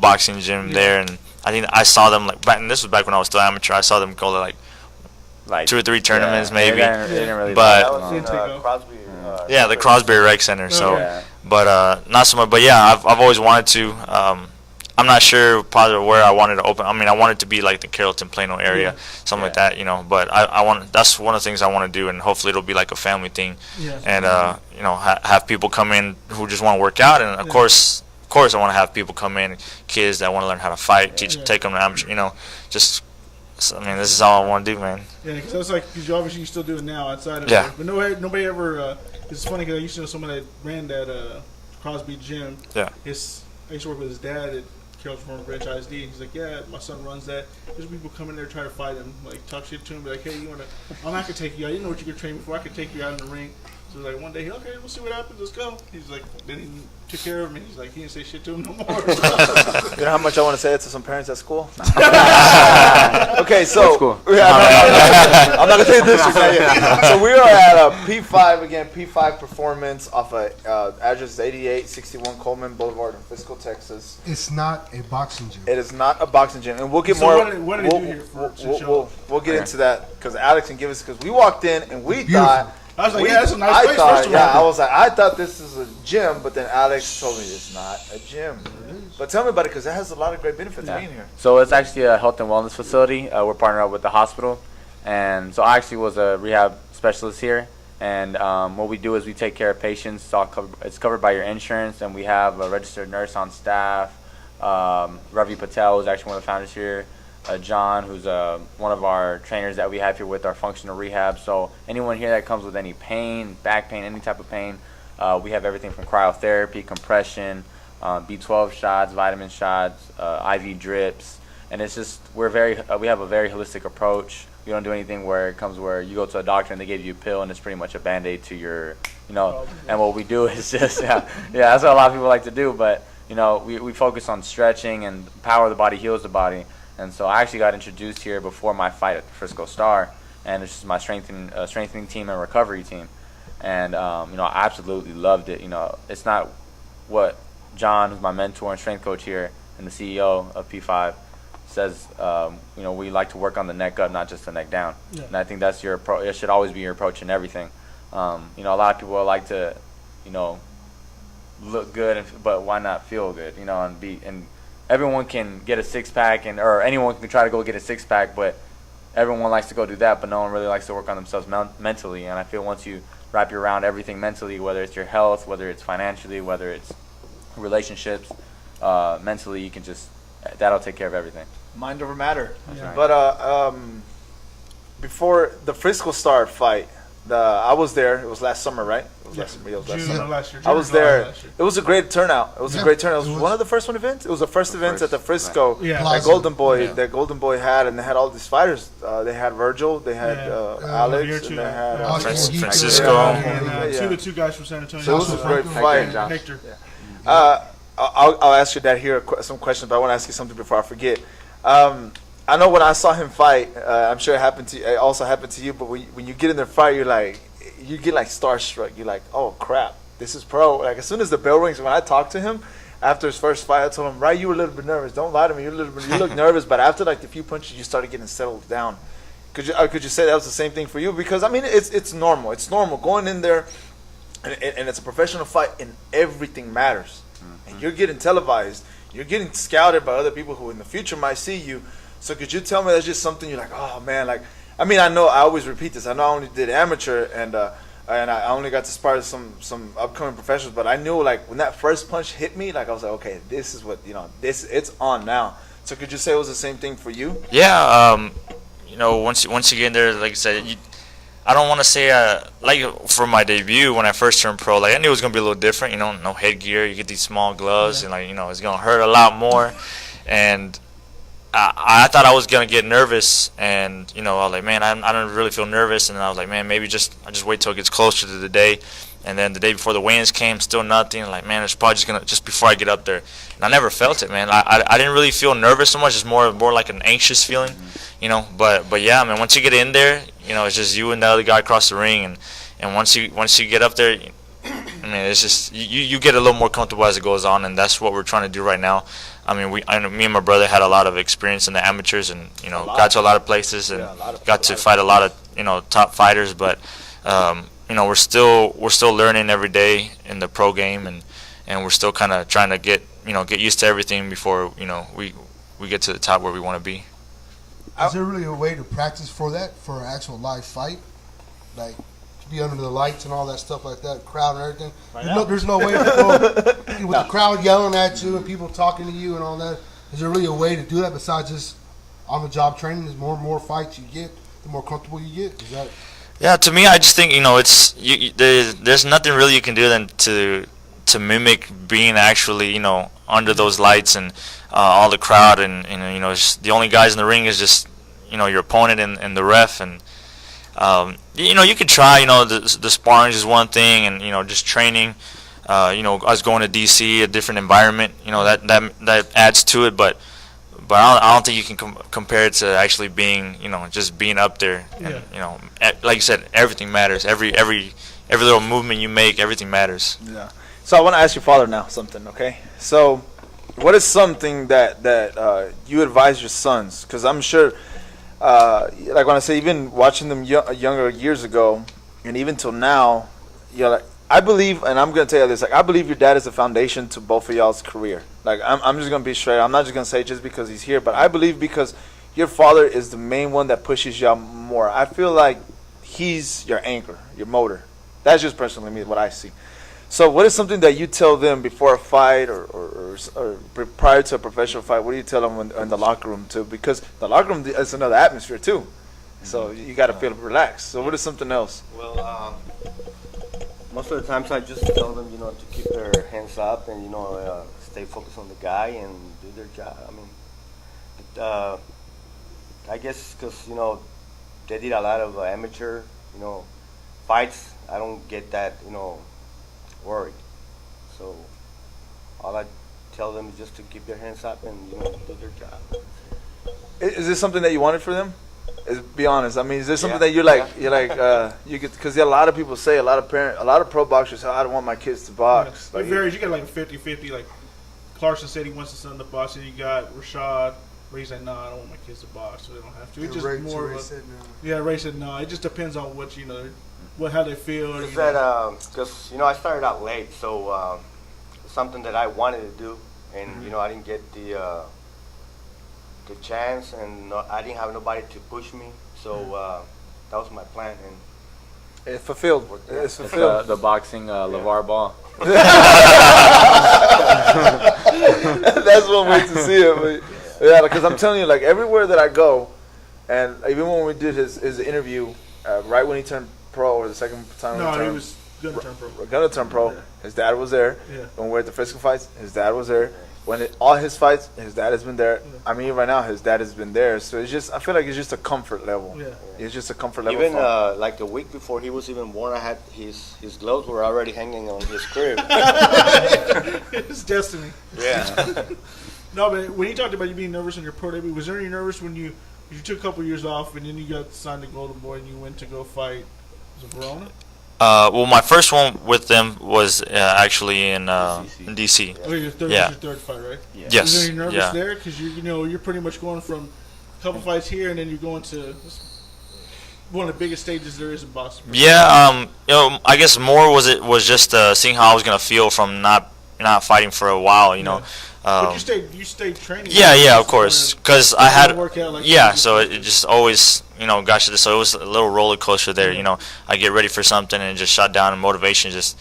boxing gym there, and I think I saw them and this was back when I was still amateur. I saw them go to like 2 or 3 tournaments maybe, they didn't really but Crosby. The Crosby Rec Center. So, but not so much. But yeah, I've always wanted to. I'm not sure probably where I wanted to open. I mean, I wanted to be like the Carrollton, Plano area, something like that, But I want. That's one of the things I want to do, and hopefully it'll be like a family thing, and have people come in who just want to work out, and of course, I want to have people come in, kids that want to learn how to fight, take them to amateur, just. I mean, this is all I want to do, man. Yeah, because that's because obviously you still do it now outside of it. But nobody ever. It's funny because I used to know someone that ran that Crosby gym. Yeah. I used to work with his dad at Carrollton Farmers Branch ISD. He's like, yeah, my son runs that. There's people come in there try to fight him, talk shit to him, be like, hey, I'm not gonna take you out. You know what you could train before. I could take you out in the ring. So one day, okay, we'll see what happens. Let's go. He's like, then he took care of me. He's like, he didn't say shit to him no more. You know how much I want to say it to some parents at school? Okay, so cool. I'm not gonna say this. So we are at P5 again. P5 Performance off of address 8861 Coleman Boulevard in Frisco, Texas. It's not a boxing gym. It is not a boxing gym, and we'll get so more. What did they do here we'll get into that because Alex can give us, because we walked in and we thought. I was like, that's a nice place. I thought this is a gym, but then Alex told me it's not a gym. But tell me about it, because it has a lot of great benefits being here. So it's actually a health and wellness facility. We're partnered up with the hospital, and so I actually was a rehab specialist here. And what we do is we take care of patients. It's covered by your insurance, and we have a registered nurse on staff. Ravi Patel is actually one of the founders here. John, who's one of our trainers that we have here with our functional rehab. So anyone here that comes with any pain, back pain, any type of pain, we have everything from cryotherapy, compression, B12 shots, vitamin shots, IV drips, and it's just we have a very holistic approach. we don't do anything where it comes where you go to a doctor and they give you a pill and it's pretty much a Band-Aid to your, and what we do is just, that's what a lot of people like to do. But, we focus on stretching, and power of the body heals the body. And so I actually got introduced here before my fight at the Frisco Star, and it's just my strengthening team and recovery team. And, I absolutely loved it. It's not what John, who's my mentor and strength coach here and the CEO of P5, says, we like to work on the neck up, not just the neck down. Yeah. And I think that's your it should always be your approach in everything. A lot of people like to, look good, but why not feel good? And everyone can get a six-pack, or anyone can try to go get a six-pack, but everyone likes to go do that, but no one really likes to work on themselves mentally. And I feel once you wrap your around everything mentally, whether it's your health, whether it's financially, whether it's relationships, mentally, you can that'll take care of everything. Mind over matter. Right. But before the Frisco Star fight, I was there. It was last summer, right? It was last summer. Yeah, it was last June summer. of last year. I was there. It was a great turnout. It was a great turnout. It was one of the first events. It was the first event at the Frisco. Right. Yeah. That Golden Boy had, and they had all these fighters. They had Virgil, they had Alex, and they had Francisco. Two of the two guys from San Antonio. So it was a great fight. Hector. I'll ask you that here, some questions, but I want to ask you something before I forget. I know when I saw him fight, I'm sure it also happened to you, but when you get in the fight, you get like starstruck. You're like, oh crap, this is pro. Like as soon as the bell rings, when I talked to him after his first fight, I told him, right, you were a little bit nervous. Don't lie to me. You look nervous, but after like the few punches, you started getting settled down. Could you say that was the same thing for you? Because I mean, it's normal. It's normal going in there, and it's a professional fight, and everything matters. And you're getting televised. You're getting scouted by other people who in the future might see you. So could you tell me that's just something you're like, oh man, like, I mean, I know I always repeat this. I know I only did amateur and I only got to spar some upcoming professionals, but I knew like when that first punch hit me, like I was like, okay, this is what, it's on now. So could you say it was the same thing for you? Yeah, once you get in there, like I said, I don't want to say like for my debut when I first turned pro, like I knew it was gonna be a little different. No headgear, you get these small gloves, and like it's gonna hurt a lot more. And I thought I was gonna get nervous, and I was like, man, I don't really feel nervous. And I was like, man, maybe I just wait till it gets closer to the day. And then the day before the weigh-ins came, still nothing. Like, man, it's probably just before I get up there. And I never felt it, man. I didn't really feel nervous so much. It's more like an anxious feeling, But yeah, man, once you get in there, it's just you and the other guy across the ring, and once you get up there, I mean, it's just you get a little more comfortable as it goes on, and that's what we're trying to do right now. I mean, me and my brother had a lot of experience in the amateurs, and got to a lot of places and got to fight a lot of top fighters, but. We're still learning every day in the pro game, and we're still kind of trying to get used to everything before we get to the top where we want to be. Is there really a way to practice for that, for an actual live fight, like to be under the lights and all that stuff like that, crowd and everything? There's no way to go with the crowd yelling at you and people talking to you and all that. Is there really a way to do that besides just on the job training? There's more and more fights you get, the more comfortable you get. Is that? Yeah, to me, I just think there's nothing really you can do than to mimic being actually under those lights and all the crowd and just the only guys in the ring is just your opponent and the ref, and you could try the sparring is one thing, and just training, us going to DC, a different environment, that adds to it, but I don't think you can compare it to actually being, just being up there. And, like you said, everything matters. Every little movement you make, everything matters. Yeah. So I want to ask your father now something, okay? So what is something that you advise your sons? Because I'm sure, like when I say even watching them younger years ago, and even till now, like, I believe, and I'm going to tell you this, like I believe your dad is the foundation to both of y'all's career. Like I'm just going to be straight. I'm not just going to say just because he's here, but I believe because your father is the main one that pushes y'all more. I feel like he's your anchor, your motor. That's just personally me, what I see. So what is something that you tell them before a fight or prior to a professional fight? What do you tell them in the locker room too? Because the locker room is another atmosphere too. So you got to feel relaxed. So what is something else? Well, most of the times I just tell them, to keep their hands up and, stay focused on the guy and do their job. I mean, I guess because, they did a lot of amateur, fights. I don't get that, worry. So all I tell them is just to keep their hands up and do their job. Is this something that you wanted for them? Be honest. I mean, is this something that you get? Because a lot of people say, a lot of pro boxers say, I don't want my kids to box. It varies. You get like a 50-50. Like Clarkson said he wants his son to box, and you got Rashad where he's like, no, I don't want my kids to box, so they don't have to. It's just more of a, Ray said no. It just depends on what how they feel. Because I started out late, so something that I wanted to do, and I didn't get the chance, and I didn't have nobody to push me, so that was my plan, and it's fulfilled. It's fulfilled. The boxing LeVar Ball. That's one way to see it. But yeah, because I'm telling you, like everywhere that I go, and even when we did his interview, right when he turned pro, or the second time he was gonna turn pro. Gonna turn pro. Yeah. His dad was there. Yeah. When we were at the Frisco fights, his dad was there. When all his fights, his dad has been there. Yeah. I mean, right now, his dad has been there. So it's just, I feel like it's just a comfort level. Yeah. It's just a comfort level. Even like the week before he was even born, I had his gloves were already hanging on his crib. It's destiny. Yeah. No, but when you talked about you being nervous on your pro debut, was there any nervous when you took a couple years off and then you got signed to Golden Boy and you went to go fight? Was it Verona? Well, my first one with them was actually in DC. Oh, your third fight, right? Yeah. Yes. Was there any nervous there? Because you're pretty much going from a couple fights here and then you're going to one of the biggest stages there is in Boston. Yeah. I guess more was just seeing how I was gonna feel from not fighting for a while. But you stayed training. Yeah, of course, because I had so it just always got you. So it was a little roller coaster there. I get ready for something and it just shut down, and motivation just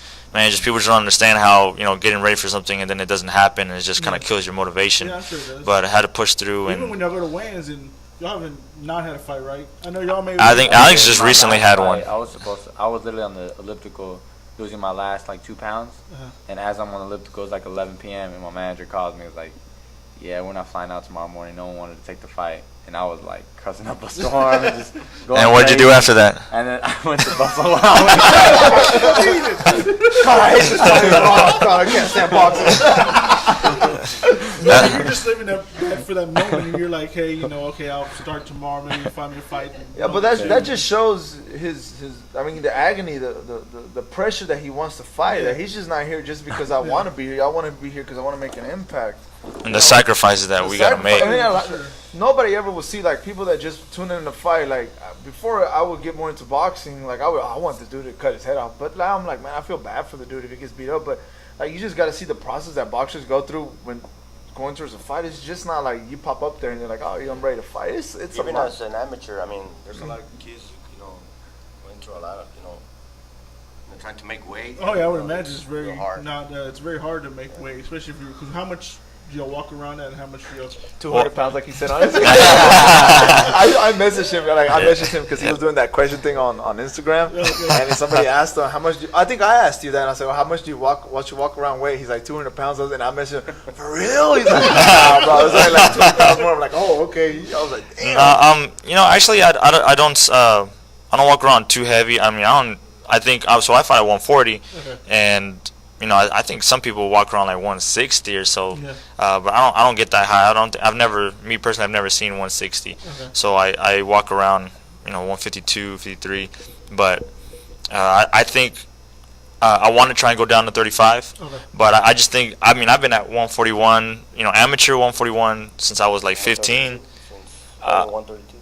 people just don't understand how getting ready for something and then it doesn't happen, and it just kind of kills your motivation. Yeah, I'm sure it does. But I had to push through. Even and when y'all go to weigh-ins and y'all haven't not had a fight, right? I know y'all maybe. I think Alex just recently had one. I was literally on the elliptical, losing my last 2 pounds, and as I'm on the elliptical, it's like 11 p.m. and my manager calls me. It was like, "Yeah, we're not flying out tomorrow morning. No one wanted to take the fight." And I was like cussing up a storm and just going. And what'd you do after that? And then I went to Buffalo. God, I hate this fight. Oh, God, I can't stand boxing. You're just living for that moment, and you're like, hey, okay, I'll start tomorrow. Maybe find me a fight. Yeah, but that just shows his. I mean, the agony, the pressure that he wants to fight. That he's just not here just because I want to be here. I want to be here because I want to make an impact. And the sacrifices that we gotta make. Nobody ever will see people that just tune in to fight. Like before, I would get more into boxing. Like I want the dude to cut his head off, but now I'm like, man, I feel bad for the dude if he gets beat up. But you just got to see the process that boxers go through when going towards a fight. It's just not like you pop up there and you're like, oh, I'm ready to fight. It's even as an amateur. I mean, there's a lot of kids, going through a lot of, they're trying to make weight. Oh yeah, I would imagine it's very hard. It's very hard to make weight, especially if because how much do you walk around at and how much do you? 200 pounds, like he said on Instagram. I messaged him. I messaged him because he was doing that question thing on Instagram, and somebody asked him how much. I think I asked you that. And I said, well, how much do you walk? What's your walk around weight? He's like 200 pounds, and I messaged him, for real? He's like, nah, bro. It's like 200 pounds more. I'm like, oh, okay. I was like, damn. Actually, I don't walk around too heavy. I mean, I think so. I fight at 140, and. I think some people walk around like 160 or so, but I don't get that high. Me personally, I've never seen 160. Okay. So I walk around, 152, 53. But I think I want to try and go down to 35. Okay. But I just think, I've been at 141, amateur 141 since I was like 15. 132.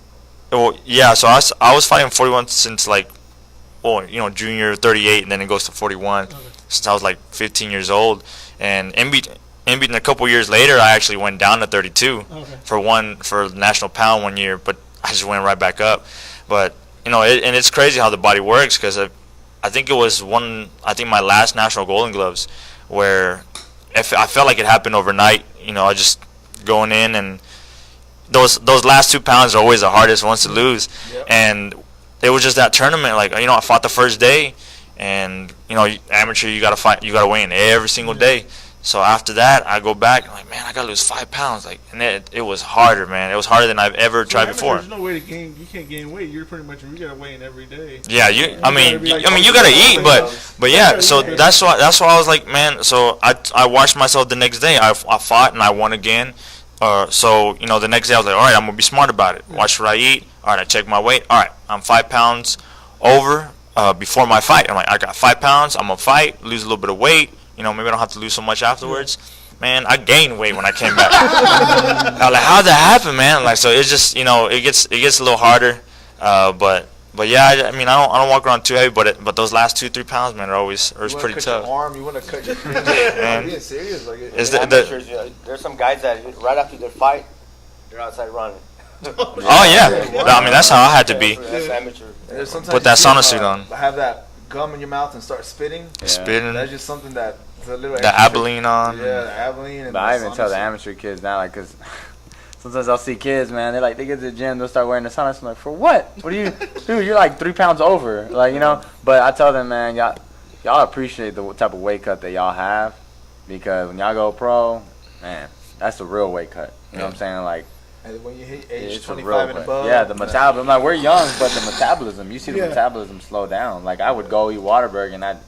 Well, yeah. So I was fighting 41 since like, junior 38, and then it goes to 41. Okay. Since I was like 15 years old, and in between a couple years later, I actually went down to 32 for national pound 1 year, but I just went right back up. But and it's crazy how the body works, because I think it was my last national Golden Gloves where I felt like it happened overnight. I just going in, and those last 2 pounds are always the hardest ones to lose, and it was just that tournament. Like I fought the first day. And amateur, you gotta fight. You gotta weigh in every single day. So after that, I go back. I'm like, man, I gotta lose 5 pounds. Like, and it was harder, man. It was harder than I've ever tried before. There's no way to gain. You can't gain weight. You're pretty much you gotta weigh in every day. Yeah, I mean, you gotta eat, but yeah. So that's why I was like, man. So I watched myself the next day. I fought and I won again. So the next day I was like, all right, I'm gonna be smart about it. Watch what I eat. All right, I check my weight. All right, I'm 5 pounds over before my fight. I'm like, I got 5 pounds. I'm gonna fight, lose a little bit of weight. Maybe I don't have to lose so much afterwards. Man, I gained weight when I came back. I was like, how'd that happen, man? Like, so it's just, it gets a little harder. But yeah, I mean, I don't walk around too heavy, but those last 2-3 pounds, man, are pretty tough. You want to cut your arm. Man. Being serious, like Is Amateurs, there's some guys that right after their fight, they're outside running. Oh yeah, I mean that's how I had to be. That's amateur. Put that sauna suit on. Have that gum in your mouth and start spitting. Spitting. That's just something that a little. The Abilene on. Yeah, the Abilene. And but I even tell the amateur kids now, like, cause sometimes I'll see kids, man. They get to the gym, they'll start wearing the sauna. I'm like, for what? What do you, dude? You're like 3 pounds over, like But I tell them, man, y'all appreciate the type of weight cut that y'all have, because when y'all go pro, man, that's the real weight cut. You know what I'm saying? Like. And when you hit age It's 25 and above. Yeah, the metabolism. Like, we're young, but the metabolism, you see the metabolism slow down. Like, I would go eat Whataburger and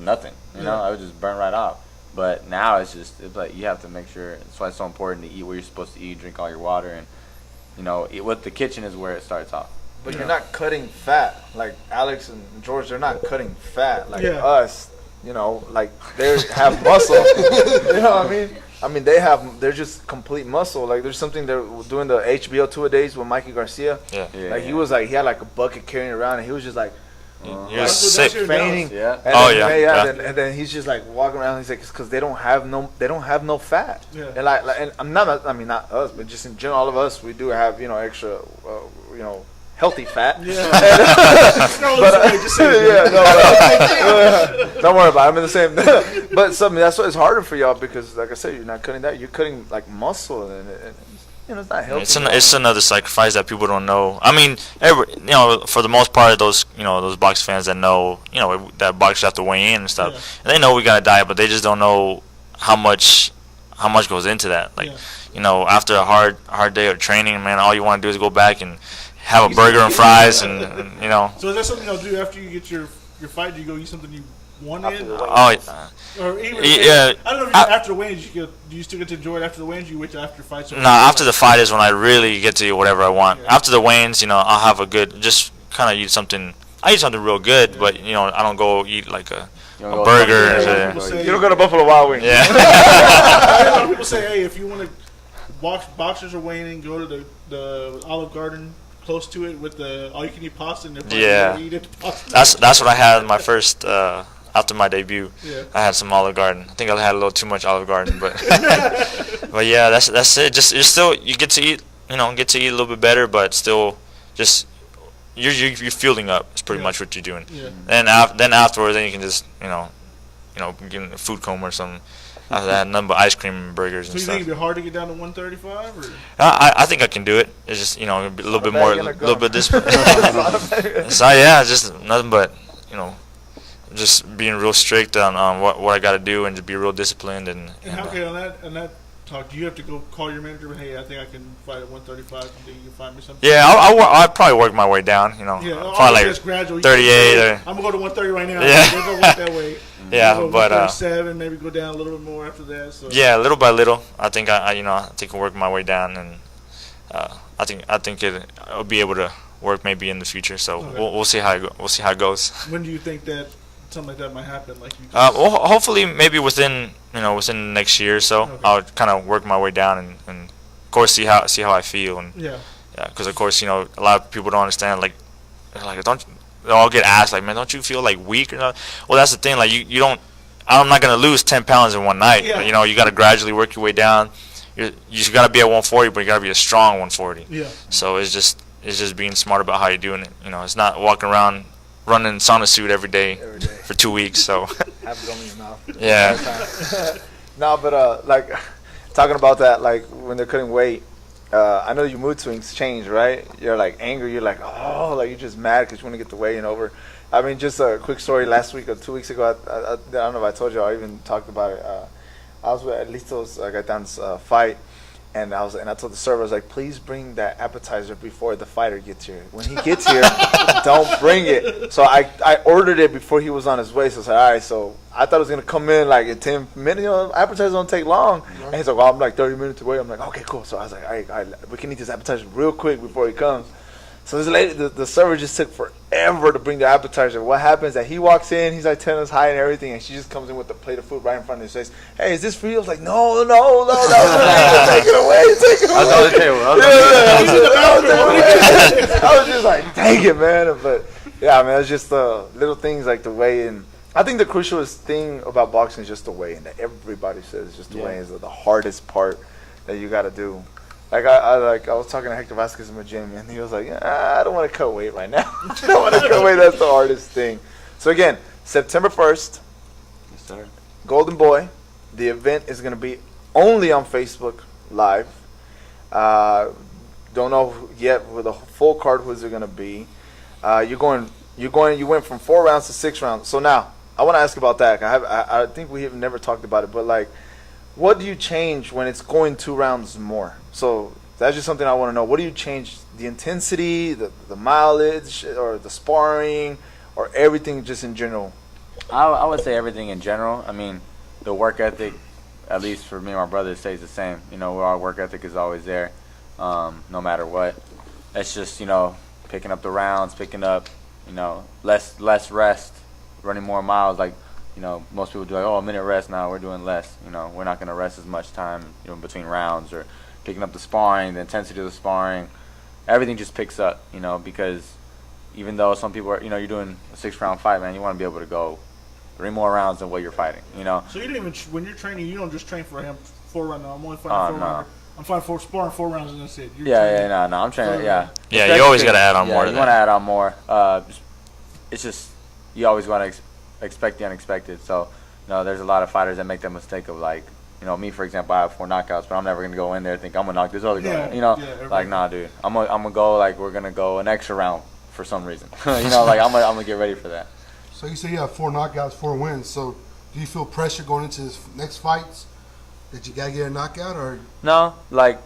nothing. I would just burn right off. But now it's like you have to make sure. That's why it's so important to eat what you're supposed to eat, drink all your water, and with the kitchen is where it starts off. But you're not cutting fat like Alex and George. They're not cutting fat like us. Like they have muscle. You know what I mean? I mean, they're just complete muscle. Like, there's something they're doing the HBO 2-a-days with Mikey Garcia. He had like a bucket carrying around, and he was just like, he was sick, fainting. Yeah. And then he's just like walking around. He's like, it's because they don't have no fat. Yeah. And and I'm not. I mean, not us, but just in general, all of us, we do have extra, healthy fat. Yeah. Don't worry about it. I'm in the same. But that's what it's harder for y'all, because, like I said, you're not cutting that. You're cutting like muscle, and it's not healthy. It's another sacrifice that people don't know. I mean, for the most part, those box fans that know, that boxers have to weigh in and stuff, and they know we got to diet, but they just don't know how much goes into that. Like, after a hard day of training, man, all you want to do is go back and have a burger and fries, and. So is that something you'll do after you get your fight? Do you go eat something you wanted? Oh, or even yeah. I don't know if after the weigh-ins, do you still get to enjoy it after the weigh-ins? You wait till after fights? No, after the fight is when I really get to eat whatever I want. Yeah. After the weigh-ins, I'll have a good, just kind of eat something. I eat something real good, but I don't go eat like a burger. You don't go to Buffalo Wild Wings. Yeah. A lot of people say, hey, if you want to watch boxers are weighing in, go to the Olive Garden close to it with the all-you-can-eat pasta. And eat it pasta. That's what I had in my first after my debut. Yeah. I had some Olive Garden. I think I had a little too much Olive Garden, but but yeah, that's it. Just you get to eat, a little bit better, but still just you're fueling up. It's pretty much what you're doing. Yeah. And then afterwards, then you can just get a food coma or something. After that, nothing but ice cream and burgers and stuff. So you think it'd be hard to get down to 135? Or? I think I can do it. It's just a little bit more, a little bit discipline. So yeah, just nothing but just being real strict on what I got to do, and just be real disciplined. And okay, on that talk, do you have to go call your manager? Hey, I think I can fight at 135. Do you find me something? Yeah, I'll probably work my way down. Probably like gradual. 38. I'm gonna go to 130 right now. Yeah. We'll go work that way. Yeah, but 137, maybe go down a little bit more after that. So. Yeah, little by little. I think I think I'll work my way down, and I think I'll be able to work maybe in the future. So okay. we'll see how it goes. When do you think that something like that might happen? Like you well, hopefully maybe within next year or so. Okay. I'll kind of work my way down, and of course see how I feel, and because of course a lot of people don't understand, like they all get asked, like, man, don't you feel like weak or not? Well, that's the thing, like you don't. I'm not gonna lose 10 pounds in one night. Yeah. You got to gradually work your way down. You got to be at 140, but you got to be a strong 140. Yeah. So it's just being smart about how you're doing it. It's not walking around running sauna suit every day for 2 weeks. So have gum in your mouth. Yeah. No, but like talking about that, like when they're cutting weight, I know your mood swings change, right? You're like angry. You're like, oh, like you're just mad because you want to get the weigh-in over. I mean, just a quick story. Last week or 2 weeks ago, I don't know if I told you. I even talked about it. I was with Listo's Gaitan's fight, and I told the server, I was like, please bring that appetizer before the fighter gets here. When he gets here, don't bring it. So I ordered it before he was on his way. So I was like, all right. So I thought it was gonna come in like in 10 minutes. Appetizers don't take long. And he's like, well, I'm like 30 minutes away. I'm like, okay, cool. So I was like, all right, we can eat this appetizer real quick before he comes. So this lady, the server just took forever to bring the appetizer. What happens is that he walks in, he's like telling us hi and everything, and she just comes in with the plate of food right in front of his face. Hey, is this for you? I was like, no, take it away, take it away. I was on the table. I was just like, dang it, man. But yeah, man, it's just little things like the weigh-in. I think the crucialest thing about boxing is just the weigh-in. That everybody says is just the weigh-in is the hardest part that you got to do. Like I was talking to Hector Vasquez in my gym, and he was like, I don't want to cut weight right now. I don't want to cut weight. That's the hardest thing. So again, September 1st, Yes, sir. Golden Boy. The event is going to be only on Facebook Live. Don't know yet with the full card who's it going to be. You went from 4 rounds to 6 rounds. So now I want to ask about that. I think we have never talked about it, but like, what do you change when it's going 2 rounds more? So that's just something I want to know. What do you change? The intensity, the mileage, or the sparring, or everything just in general? I would say everything in general. I mean, the work ethic, at least for me and my brother, stays the same. You know, our work ethic is always there, no matter what. It's just, you know, picking up the rounds, picking up, you know, less rest, running more miles. Like, you know, most people do like, a minute rest. Now we're doing less. You know, we're not going to rest as much time, you know, between rounds, or picking up the sparring, the intensity of the sparring. Everything just picks up, you know, because even though some people are, you know, you're doing a 6-round fight, man, you want to be able to go 3 more rounds than what you're fighting, you know. So you don't even, when you're training, you don't just train for him 4 rounds. No, I'm only fighting 4 rounds. I'm fighting for sparring 4 rounds and that's it. No, I'm training, Yeah, you always got to add on more you to want to that. add on more. It's just, you always want to expect the unexpected. So, you know, there's a lot of fighters that make that mistake of like, you know, me, for example, I have 4 knockouts, but I'm never going to go in there and think I'm going to knock this other guy out. You know, like, nah, dude. I'm gonna go, like, we're going to go an extra round for some reason. You know, like, I'm gonna get ready for that. So you say you have 4 knockouts, 4 wins. So do you feel pressure going into this next fights that you got to get a knockout? Or No, like,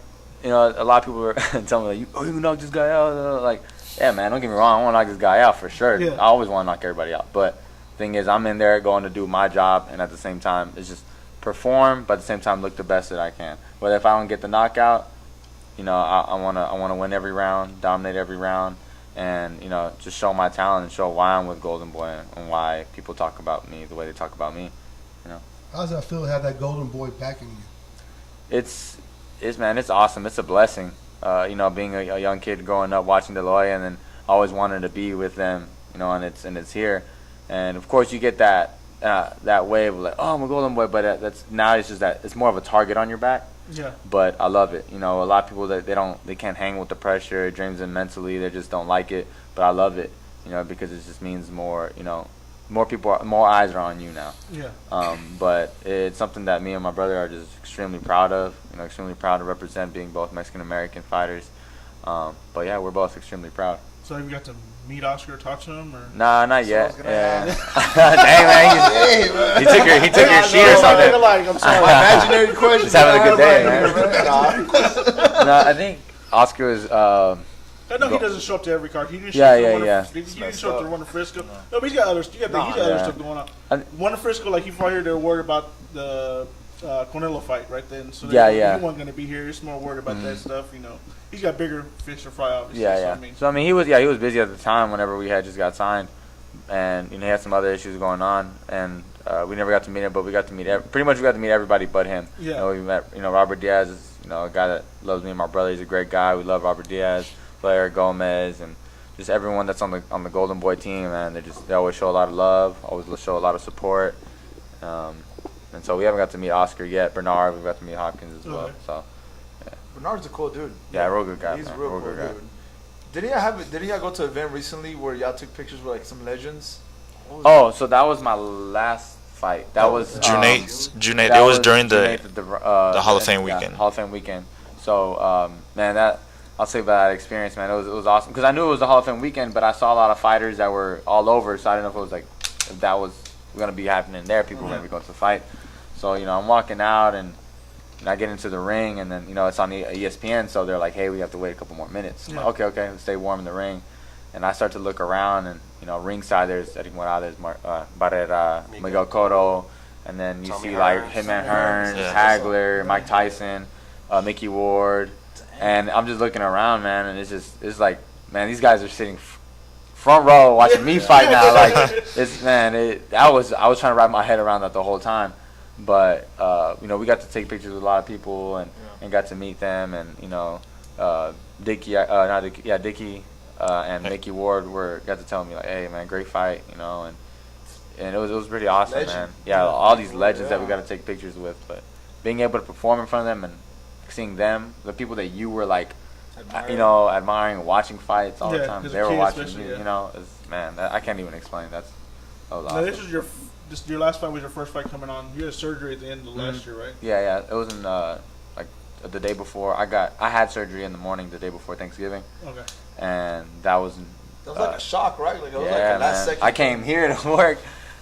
you know, a lot of people are telling me, like, you can knock this guy out. Like, yeah, man, don't get me wrong. I want to knock this guy out for sure. Yeah. I always want to knock everybody out. But the thing is, I'm in there going to do my job, and at the same time, it's just perform, but at the same time, look the best that I can. But if I don't get the knockout, you know, I wanna win every round, dominate every round, and, you know, just show my talent and show why I'm with Golden Boy and why people talk about me the way they talk about me. You know, how does that feel to have that Golden Boy backing you? it's man, it's awesome. It's a blessing. You know, being a young kid growing up watching De La Hoya and then always wanting to be with them. You know, and it's here, and of course you get that wave of like, oh, I'm a Golden Boy, but that's now it's just that it's more of a target on your back. Yeah. But I love it. You know, a lot of people that they can't hang with the pressure, it drains them mentally. They just don't like it. But I love it. You know, because it just means more. You know, more eyes are on you now. Yeah. But it's something that me and my brother are just extremely proud of. You know, extremely proud to represent, being both Mexican American fighters. But yeah, we're both extremely proud. So have you got to meet Oscar, talk to him, or? Nah, not yet. gonna Yeah. Dang, man, he took your sheet or something. Like, I'm sorry, my imaginary question. Just having a good day, man. Nah. No, I think Oscar is. I know he doesn't show up to every card. He didn't show Yeah, up to yeah, one yeah. He didn't show up to one in Frisco. No, but he's got others. He's got other yeah. stuff going on. And- One in Frisco, like he fought here, they were worried about the Cornello fight right then. So Yeah, he yeah. wasn't going to be here. He's more worried about that stuff. You know, he's got bigger fish to fry, obviously. Yeah, so, yeah. So I mean, he was busy at the time whenever we had just got signed, and you know he had some other issues going on, and we never got to meet him, but we got to meet pretty much we got to meet everybody but him. Yeah. You know, we met Robert Diaz is a guy that loves me and my brother. He's a great guy. We love Robert Diaz, Blair Gomez, and just everyone that's on the Golden Boy team, man. They always show a lot of love, always show a lot of support. And so we haven't got to meet Oscar yet. Bernard, we've got to meet Hopkins as well. Okay. So Bernard's a cool dude. yeah, real good guy. He's a man. real cool good guy. dude. Didn't y'all go to an event recently where y'all took pictures with like some legends? Oh, so that was my last fight. That was June 8th. that It was during June the 8th at the Hall of Fame yeah, weekend. Hall of Fame weekend. So man, I'll say about that experience, man. It was awesome because I knew it was the Hall of Fame weekend, but I saw a lot of fighters that were all over, so I didn't know if it was like if that was going to be happening there. People were going to be going to the fight. So, I'm walking out and I get into the ring, and then, it's on ESPN, so they're like, hey, we have to wait a couple more minutes. I'm like, okay, let's stay warm in the ring. And I start to look around, and, ringside there's Eric Morales, Barrera, Miguel Cotto, and then you see, like, Hitman Hearns, Hagler, Mike Tyson, Mickey Ward. And I'm just looking around, man, and it's like, man, these guys are sitting front row watching me fight now. Like, I was trying to wrap my head around that the whole time. But, we got to take pictures with a lot of people and got to meet them. And, Dickie and Mickey Ward got to tell me, like, hey, man, great fight, and it was pretty awesome, man. Yeah, all these legends that we got to take pictures with. But being able to perform in front of them and seeing them, the people that you were, like, admiring, watching fights all the time, they were watching you, man, I can't even explain. That was awesome. Now, this was your last fight was your first fight coming on. You had surgery at the end of last year, right? Yeah. It was in like the day before. I had surgery in the morning the day before Thanksgiving. Okay. And that was like a shock, right? Like it was like the last second. I came here to work.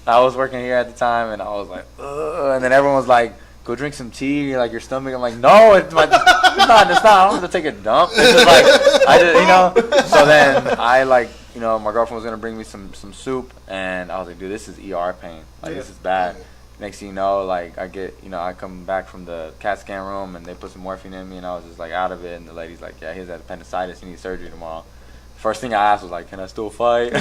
I was working here at the time, and I was like, ugh. And then everyone was like, go drink some tea, like your stomach. I'm like, no, it's not. I don't have to take a dump. It's just like, So then I my girlfriend was gonna bring me some soup, and I was like, dude, this is ER pain. Like this is bad. Next thing you know, like I come back from the CAT scan room, and they put some morphine in me, and I was just like out of it. And the lady's like, yeah, he has appendicitis. He needs surgery tomorrow. First thing I asked was like, can I still fight?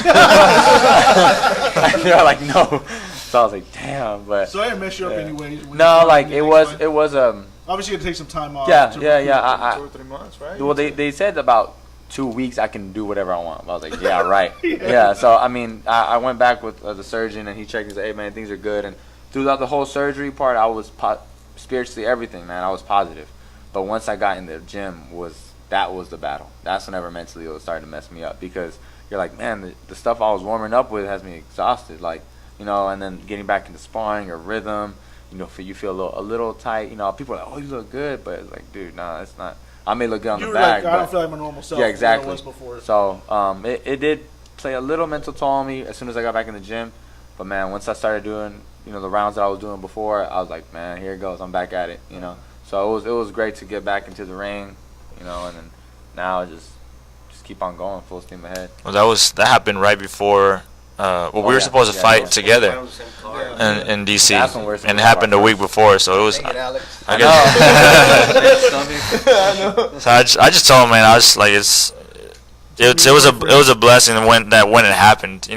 They're like, no. So I was like, damn. But so I didn't mess you up anyways. No, like it was obviously you had to take some time off. Yeah. 2 or 3 months, right? Well, they said about 2 weeks I can do whatever I want. I was like, yeah, right. Yeah. So I mean, I went back with the surgeon, and he checked and said, hey man, things are good. And throughout the whole surgery part, I was spiritually everything, man. I was positive. But once I got in the gym, that was the battle. That's whenever mentally it was starting to mess me up, because you're like, man, the stuff I was warming up with has me exhausted. Like, and then getting back into sparring or rhythm, you feel a little tight. People are like, oh, you look good, but it's like, dude, nah, it's not. I may look good on the bag, like, I don't feel like my normal self. Yeah, exactly. I was before. So it did play a little mental toll on me as soon as I got back in the gym. But man, once I started doing the rounds that I was doing before, I was like, man, here it goes. I'm back at it. So it was great to get back into the ring. And then now I just keep on going, full steam ahead. Well, that happened right before. We were supposed to fight together in DC, and it happened a week before. So it was. I know. So I just told him, man, I was like, it was a blessing when it happened.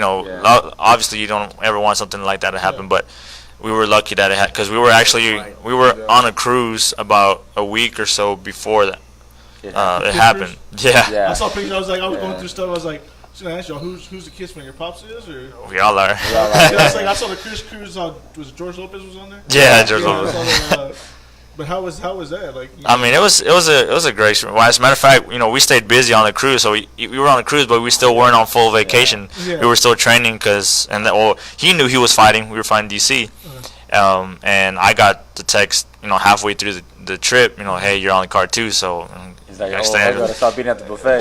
Obviously you don't ever want something like that to happen, but we were lucky that it had, because we were on a cruise about a week or so before that. It happened. Yeah. I saw pictures. I was going through stuff. I was like, should I ask y'all who's the kiss friend? Your pops is, or we all are. I saw the cruise. Was it George Lopez was on there? Yeah, George Lopez. But how was that? Like, I mean, it was a great. Well, as a matter of fact, we stayed busy on the cruise, so we were on the cruise, but we still weren't on full vacation. Yeah. We were still training he knew he was fighting. We were fighting DC, and I got the text, halfway through the trip, hey, you're on the card too, so. He's like, I gotta stop being at the buffet.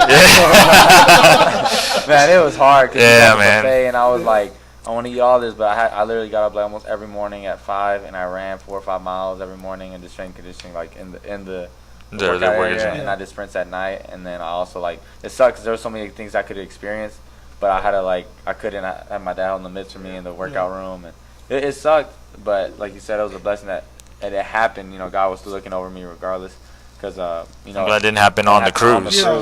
Man, it was hard. Yeah, man. Buffet, and I was like, I want to eat all this, but I literally got up like almost every morning at 5, and I ran 4 or 5 miles every morning and just strength conditioning like in the workout area, and I did sprints at night. And then I also it sucks because there were so many things I could experience, but I had to I couldn't have my dad on the midst for me in the workout room, and it sucked. But like you said, it was a blessing that it happened. God was still looking over me regardless. Because I'm glad it didn't happen on the cruise, or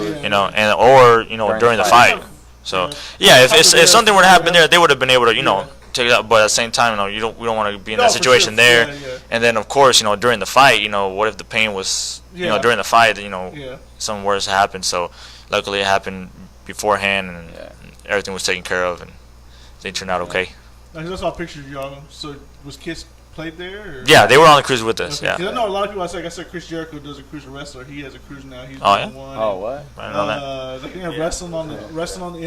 during the fight. So if something were to happen there, they would have been able to take it out. But at the same time, we don't want to be in that situation there. Yeah. And then of course, during the fight, what if the pain was during the fight, something worse happened. So luckily it happened beforehand, and everything was taken care of, and they turned out okay. I saw pictures of y'all. So was Kiss played there? Or? Yeah, they were on the cruise with us. Okay. Yeah, I know a lot of people. I said Chris Jericho does a cruise wrestler. He has a cruise now. He's one. Oh, what? I know that. Wrestling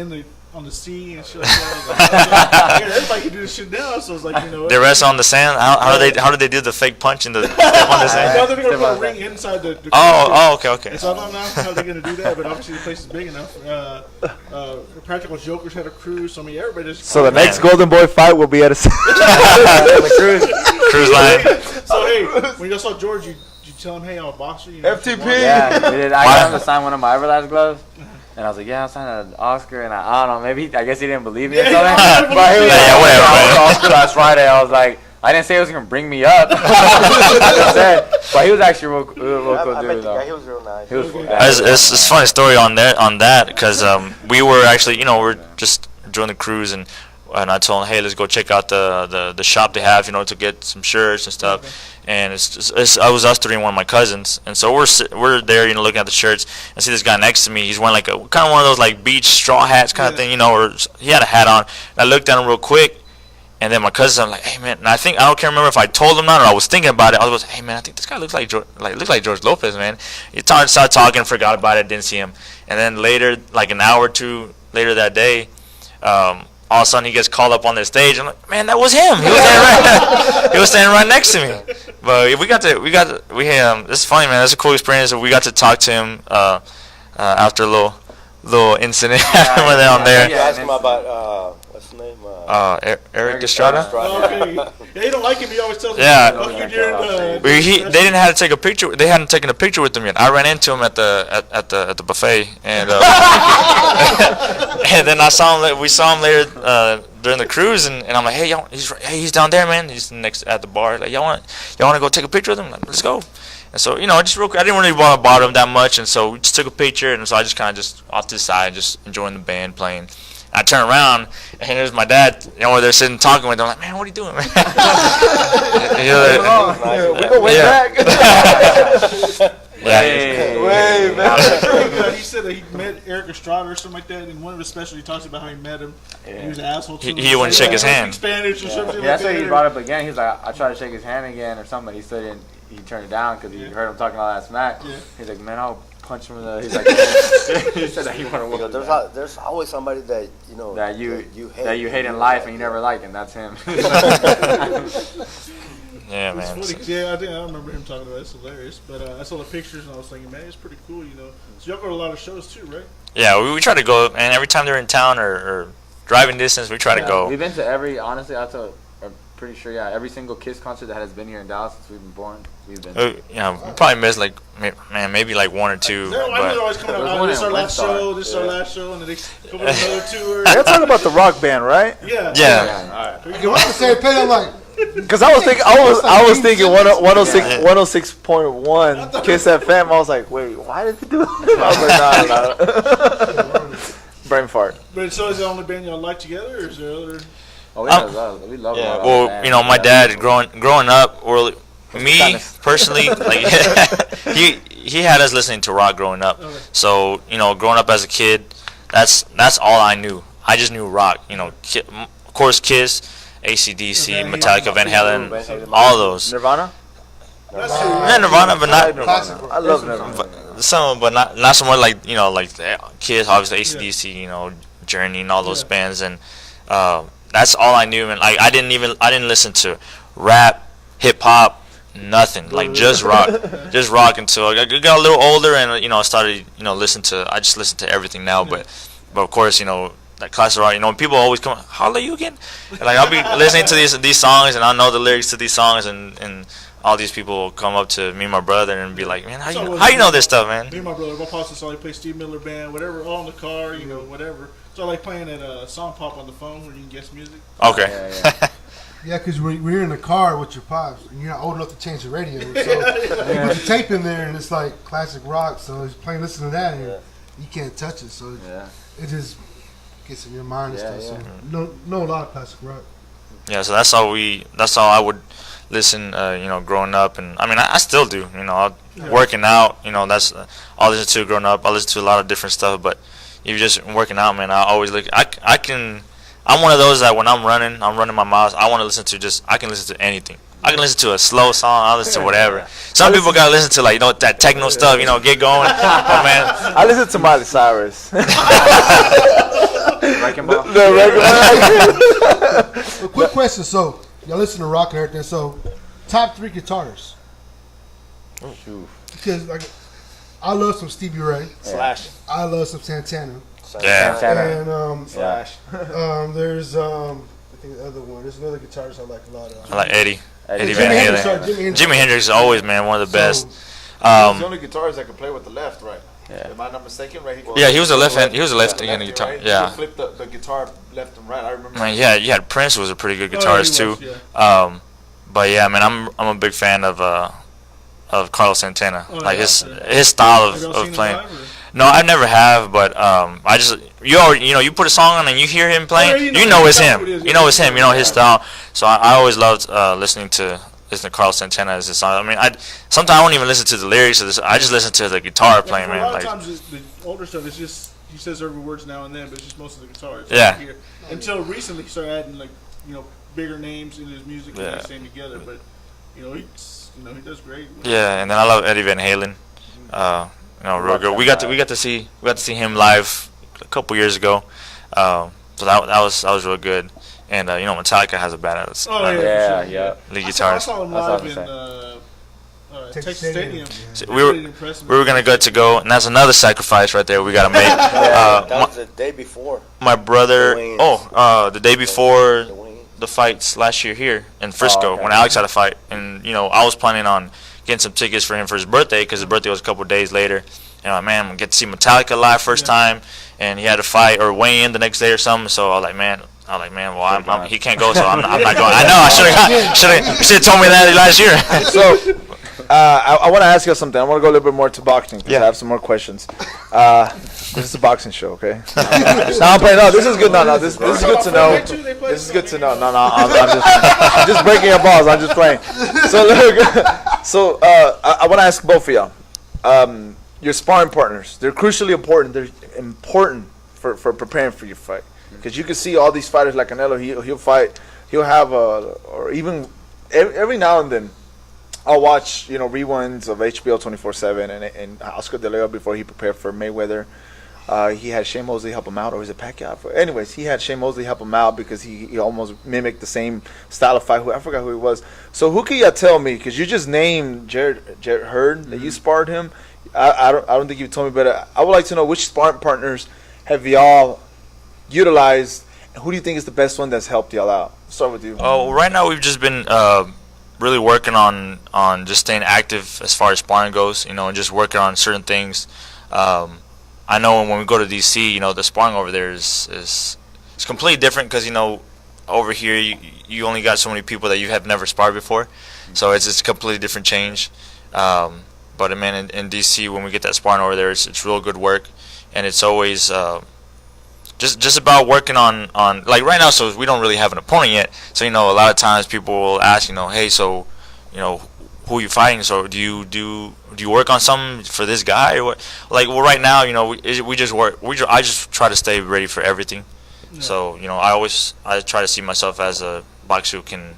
on the sea and shit like that. Everybody can do this shit now, so it's like, you know. They rest on the sand. How do they do the fake punch in the step on the sand? No, they're going to put a ring inside the Okay. And so I don't know how they're going to do that, but obviously the place is big enough. The Practical Jokers had a cruise, so I mean, everybody just. So the next Golden Boy fight will be at a Cruise line. So, hey, when you saw George, you tell him, hey, I'm a boxer? You know, FTP. Yeah, we did. I got him to sign one of my Everlast gloves. And I was like, yeah, I'm signing an Oscar. And I don't know, I guess he didn't believe me or something. But he was like, whatever, I was Oscar last Friday. I was like, I didn't say he was going to bring me up. I just said, but he was actually real cool I dude, met the though. guy. He was real nice. He was cool. It's a funny story on that because we were actually, we're just doing the cruise and I told him, hey, let's go check out the shop they have, to get some shirts and stuff. Okay. And I was us three and one of my cousins, and so we're there, looking at the shirts, and see this guy next to me. He's wearing like kind of one of those like beach straw hats kind of thing, or he had a hat on. And I looked at him real quick, and then my cousin, I'm like, hey man, and I can't remember if I told him not or I was thinking about it. I was like, hey man, I think this guy looks like George Lopez, man. He started talking, forgot about it, didn't see him, and then later, like an hour or two later that day. All of a sudden, he gets called up on the stage. I'm like, man, that was him. He was standing right next to me. But this is funny, man. That's a cool experience. We got to talk to him after a little incident when they're on there. You asked him about what's his name? Eric Estrada. Okay. Yeah, he don't like him. He always tells me. Yeah. They didn't have to take a picture. They hadn't taken a picture with him yet. I ran into him at the buffet, and and then we saw him later during the cruise, and I'm like, hey, he's down there, man. He's next at the bar. Like, y'all want to go take a picture with him? Like, let's go. And so, just real quick, I didn't really want to bother him that much, and so we just took a picture, and so I just kind of just off to the side, just enjoying the band playing. I turn around, and there's my dad. They're sitting talking with him. I'm like, man, what are you doing, man? We go way back. Way back. He said that he met Eric Estrada or something like that. In one of his specials, he talks about how he met him. Yeah. He was an asshole to him. He wouldn't shake his hand. Spanish or something. Yeah, that's why he brought it up again. He's like, I tried to shake his hand again or something. He still didn't. He turned it down because he heard him talking all that smack. Yeah. He's like, man, I'll punch him in the. He's like, he said that he wanted to. There's always somebody that that you hate in life and you never like, and that's him. Yeah, man. Yeah, I remember him talking about it. It's hilarious. But I saw the pictures and I was thinking, man, it's pretty cool, So y'all go to a lot of shows too, right? Yeah, we try to go, and every time they're in town or driving distance, we try to go. We've been to I'm pretty sure, every single Kiss concert that has been here in Dallas since we've been born, we've been. We probably missed maybe like one or two. I know they're always coming out. This is our last show. This is our last show, and then they go to another tour. You're talking about the rock band, right? Yeah. Yeah. You can watch the same page. I'm like, because I was thinking 106.1 Kiss FM. I was like, wait, why did they do it? I was like, no. Brain fart. But so is the only band y'all like together, or is there other? Oh, we love yeah. Well, my dad growing up, me personally, like he had us listening to rock growing up. Okay. So growing up as a kid, that's all I knew. I just knew rock. Of course, Kiss, AC/DC, Metallica, Van Halen, all those. Nirvana. Yeah, Nirvana, but not. Nirvana. I love Nirvana. But not so much like Kiss, obviously AC/DC, Journey, and all those bands, and that's all I knew. And like I didn't listen to rap, hip hop, nothing. Like just rock until I got a little older, and I started listen to. I just listen to everything now, but of course that classic rock. When people always come, how old are you again? And, like I'll be listening to these songs, and I know the lyrics to these songs, and all these people will come up to me and my brother and be like, man, how you know this stuff, man? Me and my brother, my pops used to play Steve Miller Band, whatever, all in the car, whatever. So I like playing at Song Pop on the phone where you can guess music. Okay. Yeah, because when you're in the car with your pops, and you're not old enough to change the radio, so you put your tape in there, and it's like classic rock, so he's playing, listen to that, and you can't touch it, so it just gets in your mind and stuff. So know a lot of classic rock. Yeah, so that's all I would listen, growing up, and I mean, I still do, working out, that's all I listen to growing up. I listen to a lot of different stuff, but if you're just working out, man, I always look. I'm one of those that when I'm running my miles, I want to listen to I can listen to anything. I can listen to a slow song. I'll listen to whatever. Some people gotta listen to that techno stuff. Get going. But man, I listen to Miley Cyrus. Right wrecking ball. The regular. But quick question. So, y'all listen to rock and everything. So, top 3 guitarists. Shoot. Because, like, I love some Stevie Ray. Slash. I love some Santana. Yeah. Santana. And Slash. there's, I think the other one. There's another guitarist I like a lot of. I like Eddie Eddie Jimi Van Hendrix, Halen. sorry, Jimi Hendrix. Jimi Hendrix is always, man, one of the best. So, He's the only guitarist that can play with the left, right? Yeah. Am I not mistaken? Right? Yeah, he was a left-handed guitar. Right? Yeah. He could flip the guitar left and right. I remember. Man, yeah, you had Prince, who was a pretty good Oh, guitarist he was, too. yeah. But yeah, man, I'm a big fan of Carlos Santana. Oh, Like yeah. his style Have y'all of seen playing. him live, or? No, I never have, but I just you put a song on and you hear him playing, Oh, yeah, you know it's exactly him. what it is, You know it's yeah. him. You know his style. So I always loved listening to Carlos Santana as his song. I mean, sometimes I don't even listen to the lyrics of this. I just listen to the guitar playing, For a man. lot Like, of times, the older stuff, it's just he says every words now and then, but it's just most of the guitars. Yeah. Here. Until recently, he started adding bigger names in his music and Yeah. they sing together. But he does great. yeah, and then I love Eddie Van Halen. Real good. We got to see him live a couple years ago. So that was real good. And Metallica has a badass Oh yeah, Yeah, for sure. yeah. lead I guitarist. saw him That's what live I in was Texas Texas Stadium. Stadium. So we were gonna go, and that's another sacrifice right there we gotta make. Yeah, that was the day before. My brother. Wayne's. The day before The Wayne. the fights last year here in Frisco okay. when Alex had a fight, and I was planning on getting some tickets for him for his birthday because his birthday was a couple of days later. Man, I'm gonna get to see Metallica live first time, and he had to fight or weigh in the next day or something. So I was like, man, well, he can't go, so I'm not going. I know, I should have told me that last year. So, I want to ask you something. I want to go a little bit more to boxing because I have some more questions. This is a boxing show, okay? No, I'm playing. No, this is good. No, this is good to know. This is good to know. No, I'm just breaking your balls. I'm just playing. So look, I want to ask both of y'all. Your sparring partners, they're crucially important. They're important for preparing for your fight because you can see all these fighters like Canelo. He'll fight. He'll have or even every now and then. I'll watch, rewinds of HBO 24/7 and Oscar De Leon before he prepared for Mayweather. He had Shane Mosley help him out, or was it Pacquiao? Anyways, he had Shane Mosley help him out because he almost mimicked the same style of fight. I forgot who he was. So who can you tell me? Because you just named Jared Hurd that you sparred him. I don't think you told me, but I would like to know which sparring partners have y'all utilized, and who do you think is the best one that's helped y'all out? I'll start with you. Oh, right now we've just been really working on just staying active as far as sparring goes, and just working on certain things. I know when we go to DC, the sparring over there is it's completely different because over here you only got so many people that you have never sparred before, so it's a completely different change. But man, in DC when we get that sparring over there, it's real good work, and it's always just about working on like right now. So we don't really have an opponent yet. So a lot of times people will ask, hey, so who are you fighting? So do you work on something for this guy or what? Like, well, right now, we just work. I just try to stay ready for everything. Yeah. So I try to see myself as a boxer who can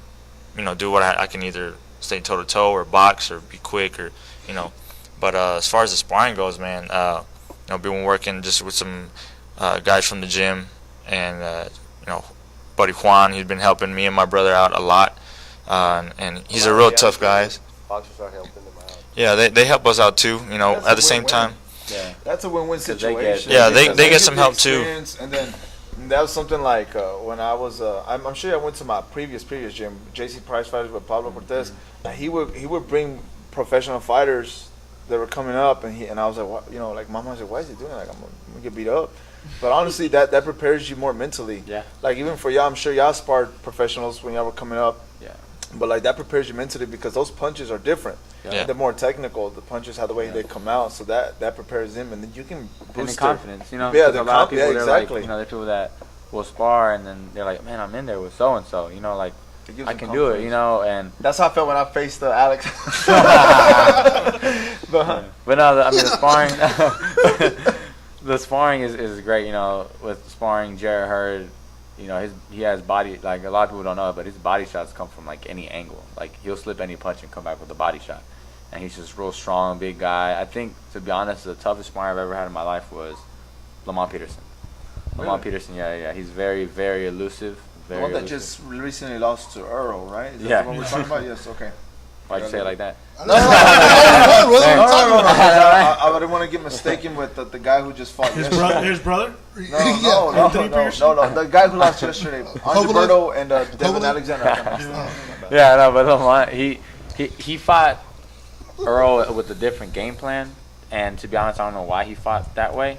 do what I can, either stay toe to toe or box or be quick or But as far as the sparring goes, man, been working just with some guys from the gym, and buddy Juan, he's been helping me and my brother out a lot, and he's a real tough guy. Boxers are helping them out. Yeah, they help us out too. At the same time. Yeah. That's a win-win They situation. Yeah, they get some the help too. experience, and then that was something like when I was. I'm sure I went to my previous gym, JC Price Fighters with Pablo Cortez. And he would bring professional fighters that were coming up, and I was like, what, like Mama was like, why is he doing that? Like, I'm gonna get beat up. But honestly, that prepares you more mentally. Yeah. Like even for y'all, I'm sure y'all sparred professionals when y'all were coming up. Yeah. But like that prepares you mentally because those punches are different. Yeah. They're more technical. The punches, how the way they come out, so that prepares them, and then you can boost And the their confidence, Yeah, 'cause the a lot of people, yeah, they're exactly. like, they're people that will spar, and then they're like, man, I'm in there with so and so, like It gives I them can do it, confidence. and That's how I felt when I faced Alex. but no, I mean the sparring, the sparring is great, with sparring Jared Hurd, he has body, like a lot of people don't know, but his body shots come from like any angle, like he'll slip any punch and come back with a body shot, and he's just real strong, big guy. I think, to be honest, the toughest sparring I've ever had in my life was Lamont Peterson. Lamont Peterson, yeah. He's very, very elusive. The Very one that elusive. just recently lost to Earl, right? Is that Yeah. the one we're talking about? Yes, okay. Why'd you say it like that? No, I didn't want to get mistaken with the guy who just fought His yesterday. brother. No, the guy who lost yesterday. Angelberto and Devin Kovalev? Alexander. Yeah, no, but Lamont, he fought Earl with a different game plan, and to be honest, I don't know why he fought that way.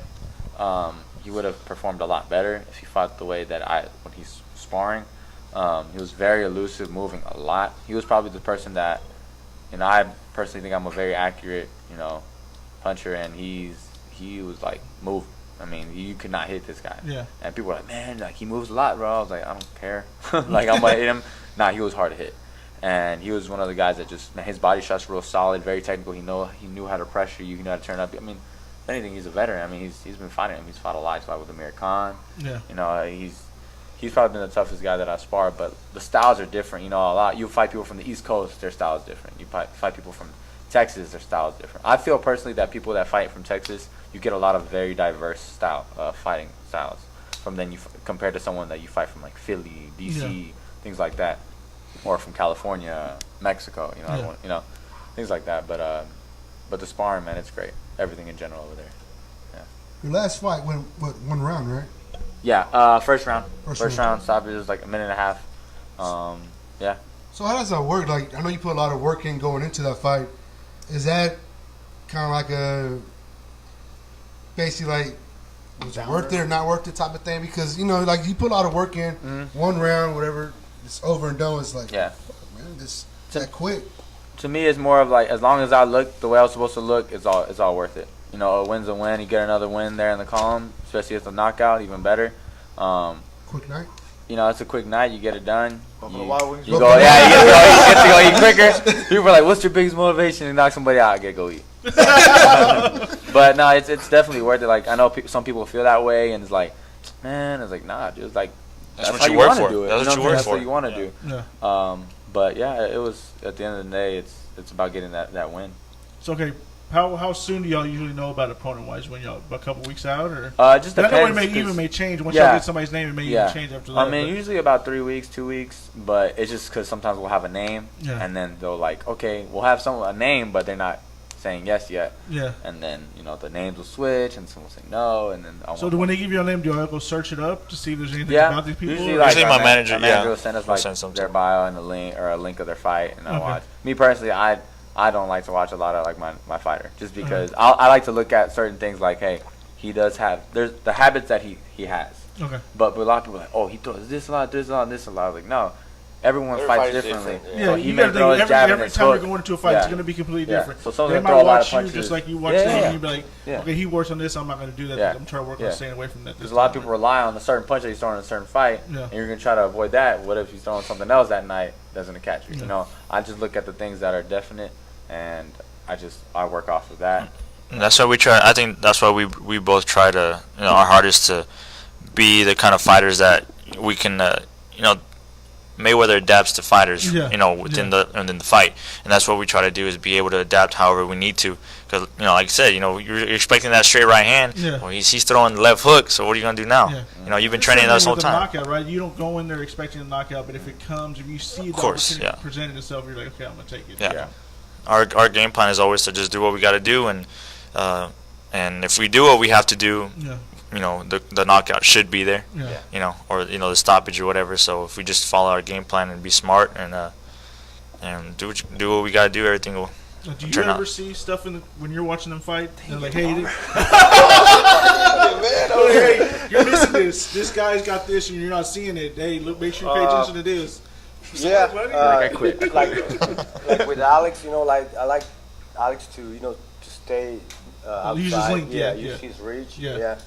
He would have performed a lot better if he fought the way that when he's sparring. He was very elusive, moving a lot. He was probably the person that, I personally think I'm a very accurate, puncher, and he was like move. I mean, you could not hit this guy. Yeah. And people were like, man, like he moves a lot, bro. I was like, I don't care. Like I'm gonna hit him. Nah, he was hard to hit, and he was one of the guys that just, man, his body shots real solid, very technical. He knew how to pressure you. He knew how to turn up. I mean, if anything, he's a veteran. I mean, he's been fighting him. He's fought a lot. He's fought with Amir Khan. Yeah. He's probably been the toughest guy that I sparred, but the styles are different. A lot. You fight people from the East Coast, their style is different. You fight people from Texas, their style is different. I feel personally that people that fight from Texas, you get a lot of very diverse fighting styles from compared to someone that you fight from like Philly, DC, things like that, or from California, Mexico. Things like that. But the sparring, man, it's great. Everything in general over there. Yeah. Your last fight went one round, right? Yeah, first round. First Round stoppage was like a minute and a half. Yeah. So how does that work? Like, I know you put a lot of work in going into that fight. Is that kind of like basically like, was it worth it or not worth it type of thing? Because, like you put a lot of work in, one round, whatever, it's over and done. It's like, yeah, man, that quick. To me, it's more of like, as long as I look the way I was supposed to look, it's all worth it. A win's a win. You get another win there in the column, especially if it's a knockout, even better. Quick night. It's a quick night. You get it done. Buffalo Wild Wings. You get to go eat quicker. People are like, "What's your biggest motivation to knock somebody out?" I get to go eat. But no, it's definitely worth it. Like I know some people feel that way, and it's like, man, it's like nah, just like That's what how you you work want to for. do it. That's what you work That's for. what you want to do. Yeah. But yeah, it was at the end of the day, it's about getting that win. So okay, how soon do y'all usually know about opponent wise? When y'all a couple weeks out or? It just I depends. know it may change once Yeah. y'all get somebody's name. It may even change after that. I mean, usually about 3 weeks, 2 weeks, but it's just because sometimes we'll have a name, and then they'll like, okay, we'll have a name, but they're not saying yes yet. Yeah. And then the names will switch, and someone will say no, and then So when they give you a name, do y'all go search it up to see if there's anything yeah, about these people? usually Usually our my manager, will send us like send something. their bio and a link of their fight, and I Okay. watch. Me personally, I don't like to watch a lot of like my fighter, just because I like to look at certain things like, hey, he does have there's the habits that he has. Okay. But a lot of people are like, oh, he throws this a lot, this a lot, and this a lot. I was like, no, everyone Every fights fight is differently. different, Yeah, So you he may gotta throw his think jab and every his time you're hook. going into a fight, Yeah. it's going to be completely Yeah. different. So someone's they gonna might throw a lot watch of you punches. just like you watch Yeah, them, yeah. and you be like, Yeah. okay, he works on this, I'm not going to do that. Yeah. I'm trying to work on Yeah. staying away from that. Because a lot of people rely on a certain punch that he's throwing in a certain fight, Yeah. and you're gonna try to avoid that. What if he's throwing something else that night that's gonna catch you? Yeah. I just look at the things that are definite, and I work off of that. And that's why we try. I think that's why we both try to, our hardest to be the kind of fighters that we can, Mayweather adapts to fighters, within the fight, and that's what we try to do is be able to adapt however we need to. Because like I said, you're expecting that straight right hand. Yeah. Well, he's throwing the left hook. So what are you gonna do now? Yeah. You've been training this whole time. Knockout, right? You don't go in there expecting a knockout, but if it comes, if you see the course, opportunity presenting itself, you're like, okay, I'm gonna take it. Yeah. Our game plan is always to just do what we got to do, and if we do what we have to do, the knockout should be there. Yeah. Or the stoppage or whatever. So if we just follow our game plan and be smart and do what we got to do, everything will. Do you turn ever out. see stuff when you're watching them fight? They're like, hey, you're missing this. This guy's got this, and you're not seeing it. Hey, look, make sure you pay attention to this. Yeah, I quit. like with Alex, like I like Alex to to stay outside. Use his length, yeah. Use his reach, Yeah.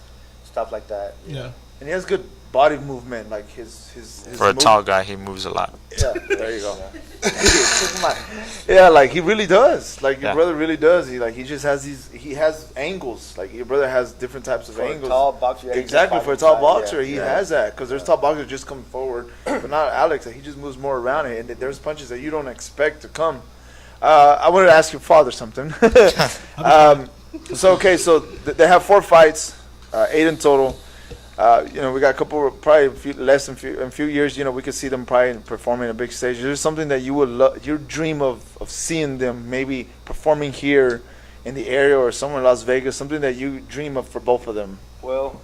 stuff like that. Yeah. And he has good body movement, like his For a tall guy, he moves a lot. Yeah, there you go. Yeah, like he really does. Like your brother really does. He just has he has angles. Like your brother has different types of For angles. a tall boxer, yeah, Exactly, for a tall boxer, he yeah. has that. Because there's tall boxers just come forward, but not Alex. He just moves more around it, and there's punches that you don't expect to come. I wanted to ask your father something. So they have 4 fights, 8 in total. We got a couple, probably a few years. We could see them probably performing a big stage. Is there something that you would you dream of seeing them maybe performing here in the area or somewhere in Las Vegas? Something that you dream of for both of them? Well,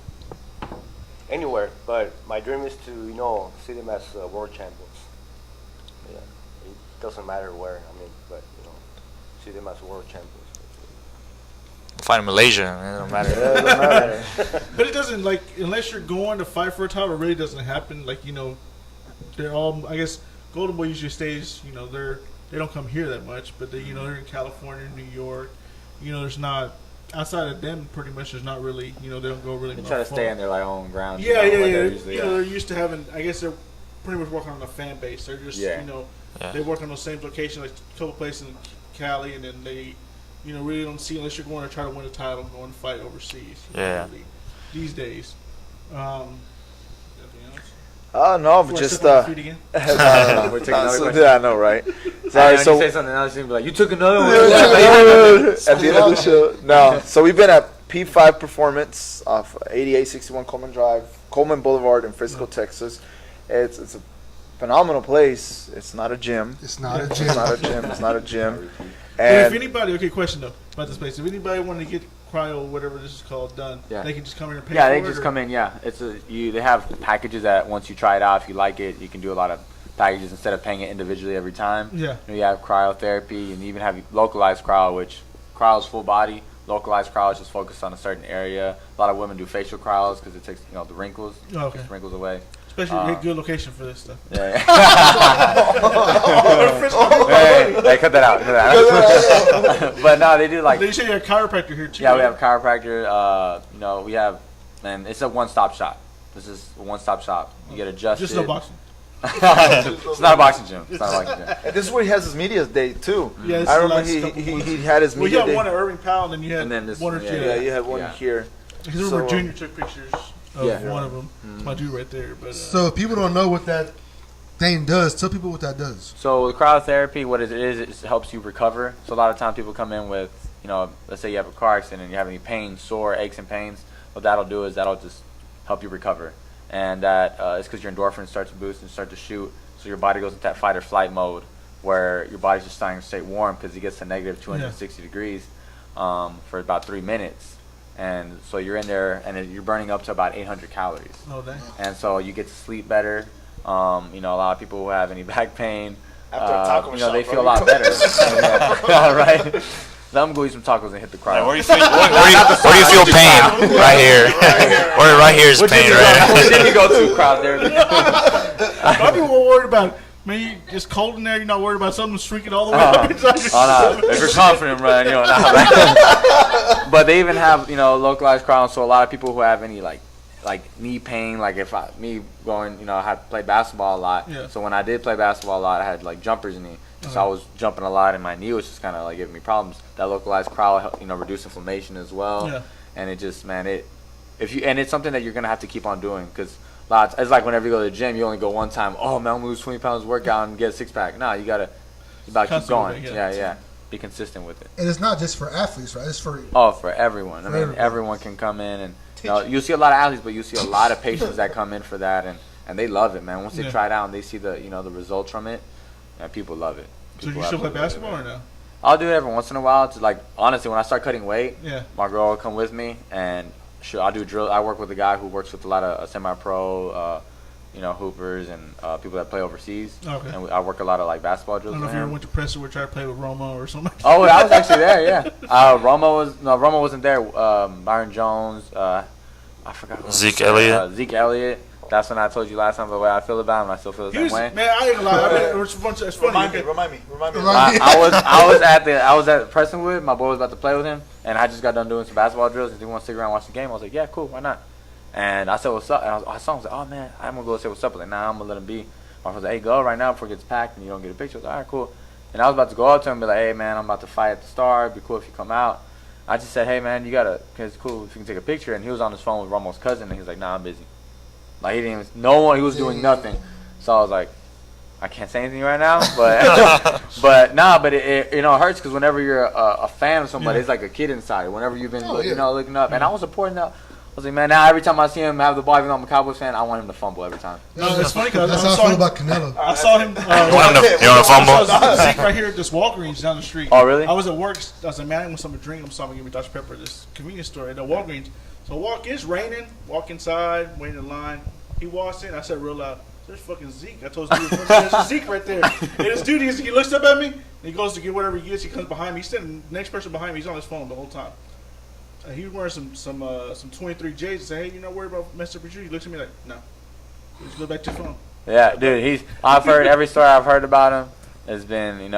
anywhere, but my dream is to see them as world champions. Yeah, it doesn't matter where. But see them as world champions. Fight in Malaysia. It don't matter. Yeah, it don't matter. But it doesn't, like, unless you're going to fight for a title, it really doesn't happen. Like, they're all, I guess, Golden Boy usually stays, they don't come here that much, but they're in California, New York. There's not, outside of them, pretty much, there's not really, they don't go really They much try to far. stay on their like own ground. Yeah. They're usually, They're used to having, I guess they're pretty much working on a fan base. They're just, Yeah. they work on those same locations, like a couple places in Cali, and then they, really don't see, unless you're going to try to win a title, go and fight overseas. Yeah. Really, these days. Anything else? No, but Before I just step on my feet again? no. We're taking another question. Yeah, I know, right? Sorry, Sorry, when so you say something else, you're gonna be like, you took another one. at the end of the show. No, so we've been at P5 Performance off 8861 Coleman Boulevard in Frisco, Texas. It's a phenomenal place. It's not a gym. It's not a It's gym. not a gym. It's not a gym. But if And anybody, question though about this place, if anybody wanted to get cryo, whatever this is called, done, Yeah. they can just come here and pay Yeah, for they it? just or- come in. Yeah, they have packages that once you try it out, if you like it, you can do a lot of packages instead of paying it individually every time. Yeah. You have cryotherapy, and you even have localized cryo, which cryo is full body. Localized cryo is just focused on a certain area. A lot of women do facial cryos because it takes the wrinkles, Oh, okay. gets wrinkles away. Especially a good location for this stuff. Yeah. Hey, cut that out. Cut that out. But no, they do like. Then you say you have a chiropractor here too. Yeah, we right? have chiropractor. We have, and it's a one-stop shop. This is a one-stop shop. You get adjusted. Just no boxing. It's not a boxing gym. It's not a boxing gym. this is where he has his media day too. Yeah, this I is the remember last couple months. he had his Well, you media had day. one at Irving Powell, and then you had And then this one or one, two. Yeah, you had one Yeah. here. Because I remember So, Junior took pictures of Yeah. one of them. My dude right there. But So if people don't know what that thing does, tell people what that does. So with cryotherapy, what it is, it helps you recover. So a lot of times people come in with, let's say you have a car accident and you have any pain, sore, aches and pains. What that'll do is that'll just help you recover. And that is because your endorphins start to boost and start to shoot. So your body goes into that fight or flight mode where your body's just starting to stay warm because it gets to negative 260 degrees for about 3 minutes. And so you're in there and you're burning up to about 800 calories. oh, dang. And so you get to sleep better. A lot of people who have any back pain, After a taco shop, they bro, feel a you lot go- better. Yeah, right? Let them go eat some tacos and hit the crowd. Where do you feel pain? Right here. Right here is pain, right? Which did you go to crowd there? A lot of people were worried about, man, it's cold in there. You're not worried about something shrinking all the way up inside your Oh, no. If you're confident, right? But they even have, localized crowd. So a lot of people who have any like knee pain, like me going, I had played basketball a lot. Yeah. So when I did play basketball a lot, I had like jumpers knee. So I was jumping a lot, and my knee was just kind of like giving me problems. That localized cryo help, reduce inflammation as well. Yeah. And it just, man, it's something that you're gonna have to keep on doing because it's like whenever you go to the gym, you only go one time. Oh man, I'm gonna lose 20 pounds, workout, and get a six pack. No, you gotta keep Constantly, going. yeah. Yeah. Be consistent with it. And it's not just for athletes, right? It's for For everyone. I mean, everyone. everyone can come in, and you'll see a lot of athletes, but you see a lot of patients that come in for that, and they love it, man. Once they Yeah. try it out and they see the the results from it, people love it. So People you still play absolutely love it, basketball or man. no? I'll do it every once in a while. To honestly, when I start cutting weight, Yeah. my girl will come with me, and I'll do drill. I work with a guy who works with a lot of semi-pro, hoopers and people that play overseas. Okay. And I work a lot of basketball I drills don't know with if you ever him. went to Preston or tried to play with Roma or something. Oh, I was actually there. Yeah. Roma wasn't there. Byron Jones. I forgot. who else. Zeke Elliott. Zeke Elliott. That's when I told you last time the way I feel about him. I still feel the He same was, way. man, I ain't gonna lie. I mean, it's funny. Remind me. I was at Prestonwood. My boy was about to play with him, and I just got done doing some basketball drills. And he wanted to stick around and watch the game. I was like, yeah, cool, why not? And I said, what's up? And I saw him. I was like, oh man, I'm gonna go say what's up. I was like, nah, I'm gonna let him be. My friend was like, hey, go right now before it gets packed and you don't get a picture. I was like, all right, cool. And I was about to go up to him and be like, hey man, I'm about to fight at the Star. It'd be cool if you come out. I just said, hey man, cause it's cool if you can take a picture. And he was on his phone with Romo's cousin, and he was like, nah, I'm busy. Like he didn't even, no one, he was doing nothing. So I was like, I can't say anything right now, but it hurts because whenever you're a fan of somebody, Yeah. it's like a kid inside. Whenever you've been Oh, yeah. looking up, and I was supporting that was like, man, now every time I see him have the ball, even though I'm a Cowboys fan, I want him to fumble every time. No, it's funny because That's I how I saw feel him. about Canelo. I saw him. You want him to I fumble? saw Zeke right here at this Walgreens down the street. Oh, really? I was at work. I was like, man, I want something to drink. I'm sorry, give me Dr. Pepper at this convenience store at the Walgreens. So I walk in, it's raining. Walk inside, waiting in line. He walks in. I said real loud, "There's fucking Zeke." I told this dude, "There's Zeke right there." And this dude, he looks up at me. And he goes to get whatever he gets. He comes behind me. He's sitting next person behind me. He's on his phone the whole time. He was wearing some 23 J's. I said, "Hey, you not worried about messing up your shoes?" He looks at me like, "No." He just go back to your phone. Yeah, dude, I've heard every story I've heard about him has been,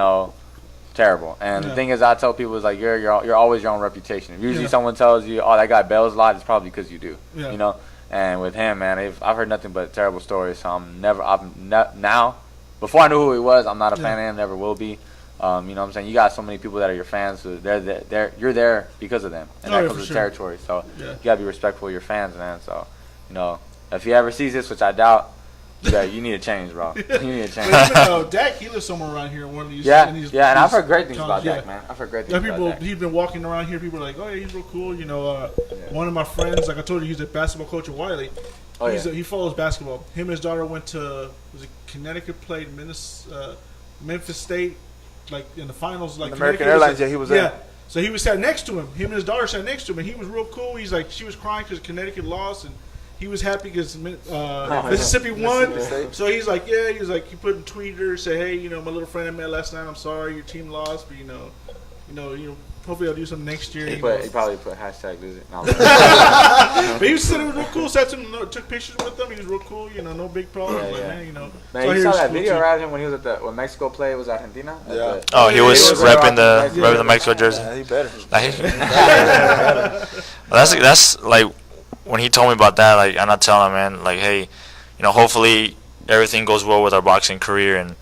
terrible. And the thing is, I tell people is like you're always your own reputation. If usually someone tells you, "Oh, that guy bails a lot," it's probably because you do. Yeah. And with him, man, I've heard nothing but terrible stories. So now, before I knew who he was, I'm not a fan of him. Never will be. You know what I'm saying? You got so many people that are your fans. So you're there because of them, and that comes with territory. So you gotta be respectful of your fans, man. So if he ever sees this, which I doubt. You need to change, bro. You need to change. Dak, he lives somewhere around here. One of these. Yeah, and I've heard great things about Dak, man. I've heard great things about Dak. He's been walking around here. People are like, "Oh yeah, he's real cool." One of my friends, like I told you, he's a basketball coach at Wiley. He follows basketball. Him and his daughter went to Connecticut, played Memphis State, like in the finals, like American Airlines. Yeah, he was there. So he was sat next to him. Him and his daughter sat next to him, and he was real cool. He's like, she was crying because Connecticut lost, and he was happy because Mississippi won. So he's like, he put in Twitter, say, "Hey, my little friend I met last night. I'm sorry your team lost, but hopefully I'll do something next year." He probably put hashtag lose it. No, but he said it was real cool. Sat to him, took pictures with him. He was real cool. No big problem. Man, Man, you saw that video around him when he was when Mexico played was Argentina. Yeah. He was repping the Mexico jersey. Yeah, he better. That's like. When he told me about that, like, I'm not telling him, man, like, hey, hopefully everything goes well with our boxing career and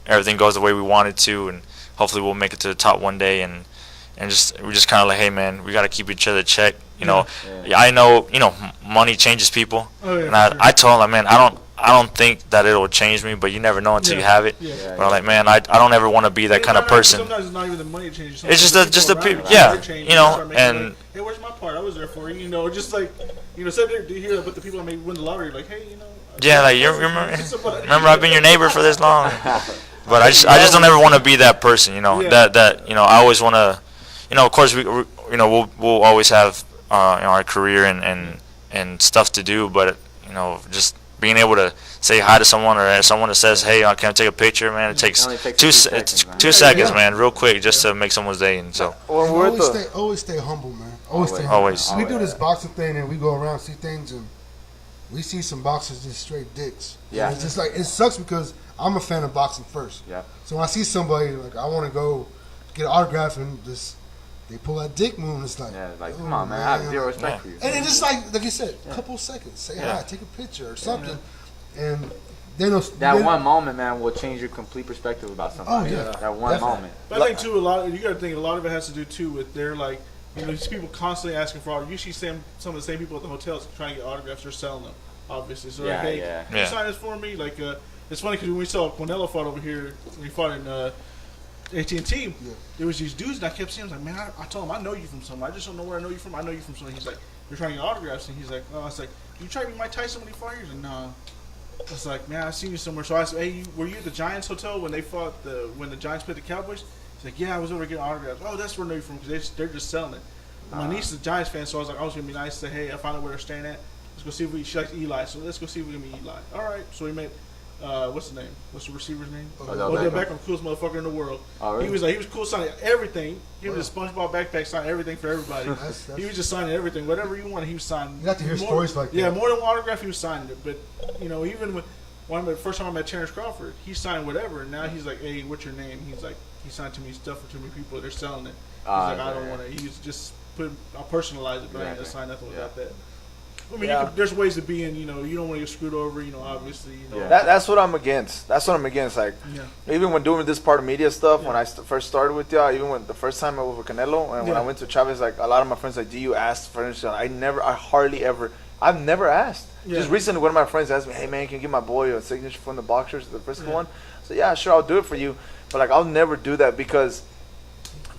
everything goes the way we want it to, and hopefully we'll make it to the top one day, and we're just kind of like, hey, man, we got to keep each other checked, I know, money changes people, and I told him, like, man, I don't think that it'll change me, but you never know until you have it. But I'm like, man, I don't ever want to be that kind of person. Sometimes it's not even the money changes. It's just the people, and hey, where's my part? I was there for you. Just like, sometimes you hear about the people that may win the lottery, like, hey, yeah, like you remember I've been your neighbor for this long, but I just don't ever want to be that person, that I always want to, of course we'll always have our career and stuff to do, but just being able to say hi to someone or someone that says, "Hey, can I take a picture?" Man, it takes 2 seconds, man, real quick, just to make someone's day. And so always stay humble, man. Always. We do this boxing thing and we go around see things and we see some boxers just straight dicks. Yeah, and it's just like it sucks because I'm a fan of boxing first. Yeah. So when I see somebody like I want to go get an autograph and just they pull that dick move, and it's like, come on, man, I have zero respect for you. And it's just like you said, a couple of seconds, say hi, take a picture or something, and that one moment, man, will change your complete perspective about something. That one moment. But I think too, you got to think a lot of it has to do too with their like, these people constantly asking for autographs. You see some of the same people at the hotels trying to get autographs. They're selling them, obviously. So hey, can you sign this for me? Like, it's funny because when we saw Canelo fought over here, when he fought in AT&T, there was these dudes, and I kept seeing him. I was like, man, I told him I know you from somewhere. I just don't know where I know you from. I know you from somewhere. He's like, you're trying to get autographs, and he's like, oh, I was like, you tried to be Mike Tyson when he fought here? And no. I was like, man, I seen you somewhere. So I said, hey, were you at the Giants hotel when they fought when the Giants played the Cowboys? He's like, yeah, I was over getting autographs. Oh, that's where I know you from because they're just selling it. My niece is a Giants fan, so I was like, I was gonna be nice. Say, hey, I found out where they're staying at. Let's go see if she likes Eli. So let's go see if we can meet Eli. All right. So we met. What's his name? What's the receiver's name? Odell Beckham, coolest motherfucker in the world. Oh, really? He was cool signing everything. Give him the SpongeBob backpack, sign everything for everybody. He was just signing everything, whatever you wanted. He was signing. You got to hear stories like that. Yeah, more than one autograph, he was signing it. But even when the first time I met Terrence Crawford, he signed whatever. And now he's like, hey, what's your name? He's like, he signed too many stuff for too many people. They're selling it. He's like, I don't want to. He's just I'll personalize it, but I ain't gonna sign nothing without that. I mean, there's ways to be in. You don't want to get screwed over. Obviously. That's what I'm against. Like, even when doing this part of media stuff, when I first started with y'all, even when the first time I was with Canelo, and when I went to Chavez, like a lot of my friends, like, do you ask for instance? I've never asked. Just recently, one of my friends asked me, hey man, can you give my boy a signature from the boxers, the first one? So yeah, sure, I'll do it for you. But like, I'll never do that because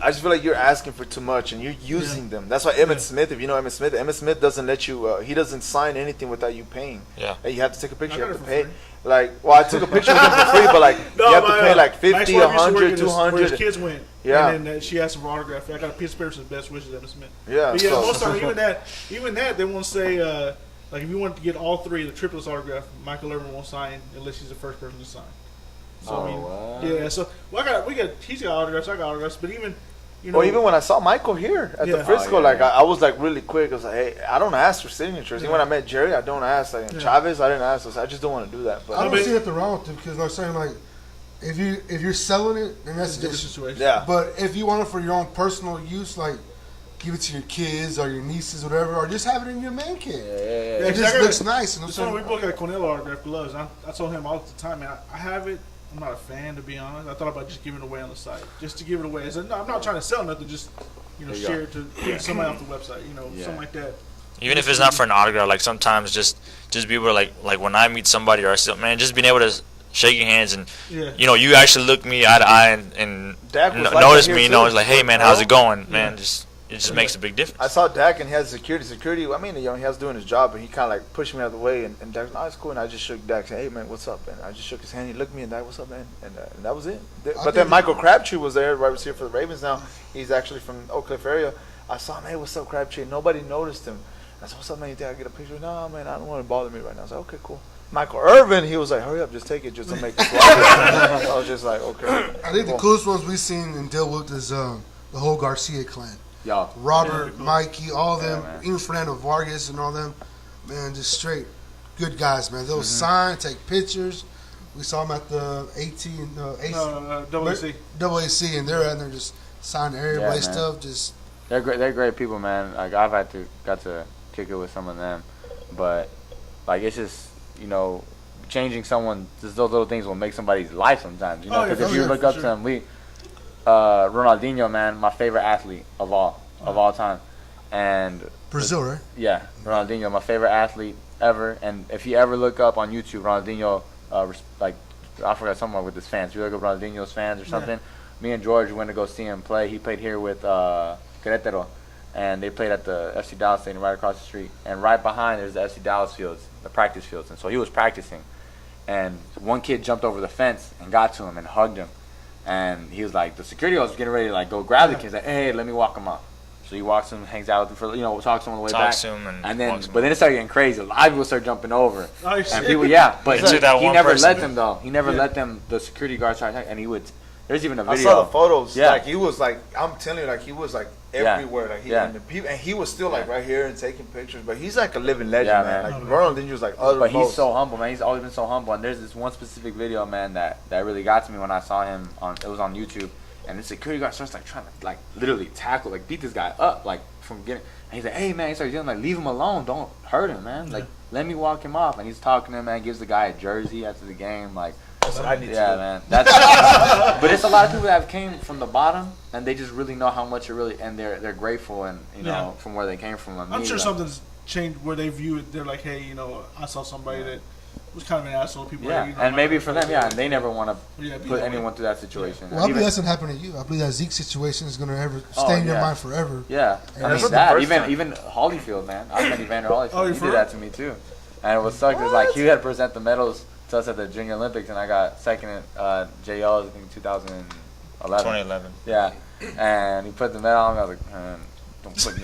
I just feel like you're asking for too much and you're using them. That's why Emmitt Smith, if you know Emmitt Smith doesn't let you. He doesn't sign anything without you paying. Yeah. Hey, you have to take a picture. You I got have to it for pay. free. Like, well, I took a picture with him for free, but like No, you have to pay like my 50, ex-wife used to work 100, in this- where his 200. kids went. Yeah. And then she asked him for autograph. I got a piece of paper that says best wishes, Emmitt Smith. Yeah. But yeah, so- most of the time, even that, they won't say, like, if you want to get all three, the triplets autograph, Michael Irvin won't sign unless he's the first person to sign. So, I mean, yeah, so, well, he's got autographs, I got autographs, but even, you know. Well, even when I saw Michael here at the Yeah. Frisco, Oh, yeah, like yeah. I was like really quick. I was like, hey, I don't ask for signatures. Even when I met Jerry, I don't ask. Like Chavez, I didn't ask. I just don't want to do that. But I don't see nothing wrong with it because I'm saying like, if you're selling it, then that's It's a a different issue. situation. yeah, But if you want it for your own personal use, like give it to your kids or your nieces, whatever, or just have it in your man cave. Yeah, It just I got looks nice. And I'm This one, we saying, both got Cornell autograph gloves. I told him all the time, man, I have it. I'm not a fan, to be honest. I thought about just giving it away on the site, just to give it away. I said, no, I'm not trying to sell nothing. Just share it to give somebody off the website. Something like that. Even if it's not for an autograph, like sometimes just be able to like when I meet somebody or I see, man, just being able to shake your hands and Yeah. you actually look me eye to eye and Dak was like notice that me. here, too. It's like, hey man, how's it going, man? It just makes a big I difference. saw Dak and he has security. I mean, he was doing his job, and he kind of like pushed me out of the way. And Dak's, it's cool. And I just shook Dak, saying, hey man, what's up? And I just shook his hand. He looked at me and Dak, what's up, man? And that was it. But then Michael Crabtree was there, right receiver for the Ravens. Now he's actually from Oak Cliff area. I saw him. Hey, what's up, Crabtree? Nobody noticed him. I said, what's up, man? You think I can get a picture? No, man, I don't want to bother me right now. I was like, okay, cool. Michael Irvin, he was like, hurry up, just take it, just to make it. I was just like, okay. I think the coolest ones we've seen and dealt with is the whole Garcia clan. Yo, Robert, Mikey, all of them, man. even Fernando Vargas and all them, man, just straight good guys, man. They'll sign, take pictures. We saw them at the AAC, and they're out there just signing everybody man. stuff. Just they're great. They're great people, man. Like I've got to kick it with some of them, but like it's just changing someone. Just those little things will make somebody's life sometimes. Because if you look up to them, Ronaldinho, man, my favorite athlete of all time, and Brazil, right? yeah, Ronaldinho, my favorite athlete ever. And if you ever look up on YouTube, Ronaldinho, I forgot someone with his fans. If you look up Ronaldinho's fans or something, me and George went to go see him play. He played here with Querétaro, and they played at the FC Dallas Stadium right across the street. And right behind there's the FC Dallas fields, the practice fields. And so he was practicing, and one kid jumped over the fence and got to him and hugged him. And he was like, the security was getting ready to like go grab the kid. He's like, hey, let me walk him up. So he walks him, hangs out with him for talks to him on the way back. Talks to him and then, walks him but then it started getting crazy. A lot of people started jumping over, Nice. and people, but Into that he one never person. let them though. He never let them. The security guards try to attack, and he would. There's even a I video. saw the photos. Yeah. Like he was like, I'm telling you, like he was like everywhere. Like and he was still like right here and taking pictures. But he's like a living legend, Yeah, man. man. Like Ronaldinho was like other. But he's so humble, man. He's always been so humble. And there's this one specific video, man, that really got to me when I saw him it was on YouTube. And the security guard starts like trying to like literally tackle, like beat this guy up, like from getting. And he's like, "Hey man," he starts yelling like, "Leave him alone! Don't hurt him, man! Like let me walk him off." And he's talking to him, man. Gives the guy a jersey after the game, like. That's what I need to do. Man. That's. But it's a lot of people that have came from the bottom, and they just really know how much it really, and they're grateful, and from where they came from. I'm sure something's changed where they view it. They're like, hey, I saw somebody that was kind of an asshole. People, Yeah, like, and maybe for them, and they never want to be put that anyone way. through that situation. Well, I believe that's gonna happen to you. I believe that Zeke situation is gonna Oh, stay in your yeah. mind forever. Yeah, And I that's mean not the that. first Even time. even Holyfield, man. I met Evander Holyfield. Oh, you He for did real? that to me too, and what sucked is like he had to present the medals to us at the Junior Olympics, and I got second at JL's in 2011. 2011. Yeah, and he put the medal on me. I was like, man, don't put me.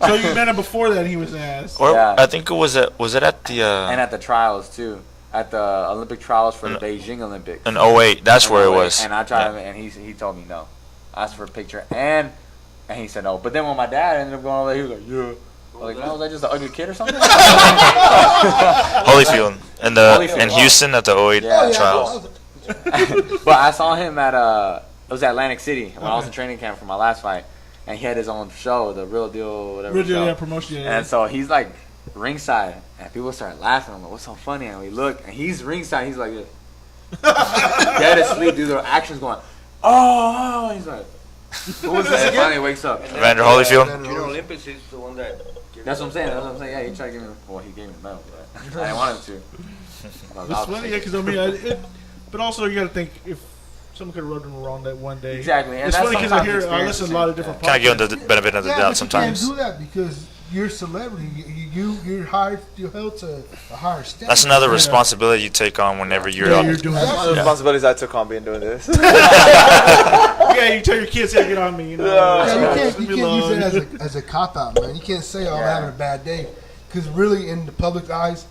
So you met him before that, and he was an ass. Or Yeah. I think it was at the And at the trials too, at the Olympic trials for the Beijing Olympics. in 08. That's where it was. And I tried him, and he told me no. I asked for a picture, and he said no. But then when my dad ended up going over there, he was like, yeah. I was like, no, was that just an ugly kid or something? Holyfield and Holyfield. in Houston at the 08 Yeah. trials. But I saw him at it was Atlantic City when I was in training camp for my last fight, and he had his own show, the Real Deal, whatever. Real deal, show. yeah, promotion. Yeah. And so he's like ringside, and people start laughing. I'm like, what's so funny? And we look, and he's ringside. He's like, this. Dead asleep, dude. The action's going, oh, he's like, what was this again? Finally wakes up. Evander Holyfield. Junior Olympics is the one that. That's what I'm saying. Yeah, he tried to give me. Well, he gave me the medal, but I didn't want him to. It's funny, yeah, because I mean, but also you got to think if someone could have rubbed them wrong that one day. Exactly, and It's that's funny because I sometimes hear, I experience listen to the a lot of same different thing. Kind of give them the benefit of the Yeah, doubt but sometimes. you can't do that because you're a celebrity. You're hired. You're held to a higher standard. That's another responsibility you take on whenever you're Yeah, up. you're doing One of the that. responsibilities I took on being doing this. Yeah, you tell your kids, hey, get on me. You know, Yeah, you Leave can't me use alone. it as a cop out, man. You can't say, "Oh, I'm having a bad day," because really, in the public eyes,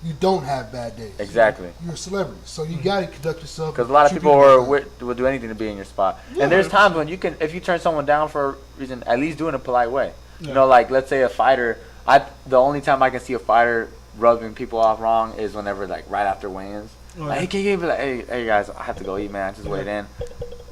you don't have bad days. Exactly. You're a celebrity, so you gotta conduct yourself. Because a lot of treat people like that. will do anything to be in your spot. And there's times when you can, if you turn someone down for a reason, at least do it in a polite way. Yeah. You know, like let's say a fighter. The only time I can see a fighter rubbing people off wrong is whenever like right after weigh-ins. Like, hey, can you be like, hey guys, I have to go eat, man. I just weighed in.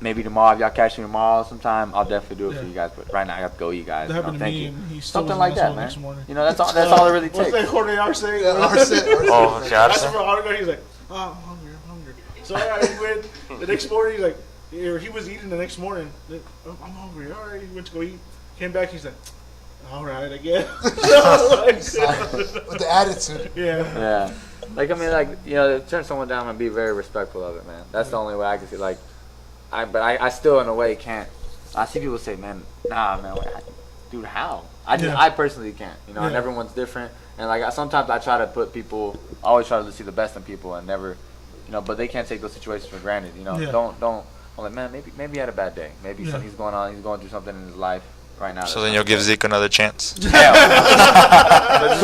Maybe tomorrow, if y'all catch me tomorrow sometime, I'll definitely do it for you guys. But right now, I have to go eat, guys. That happened to Thank me, you. and he still Something was like an that, asshole man. next morning. You know, that's all it really What's takes. that Jorge Arce? Oh, okay, I I asked him understand. for an autograph. He's like, oh, I'm hungry. So he went the next morning. He's like, he was eating the next morning. I'm hungry. All right, he went to go eat. Came back. He's like, all right, I guess. With the attitude. Yeah. Yeah. Like, I mean, like, you know, turn someone down and be very respectful of it, man. That's the only way I can see, like, I still, in a way, can't. I see people say, man, nah, man, dude, how? I personally can't, you know, and Yeah. everyone's different. And, like, sometimes I try to put people, I always try to see the best in people and never, you know, but they can't take those situations for granted, you know. Yeah. Don't, I'm like, man, maybe he had a bad day. Maybe Yeah. he's going through something in his life right now. So then you'll give Zeke another chance. We're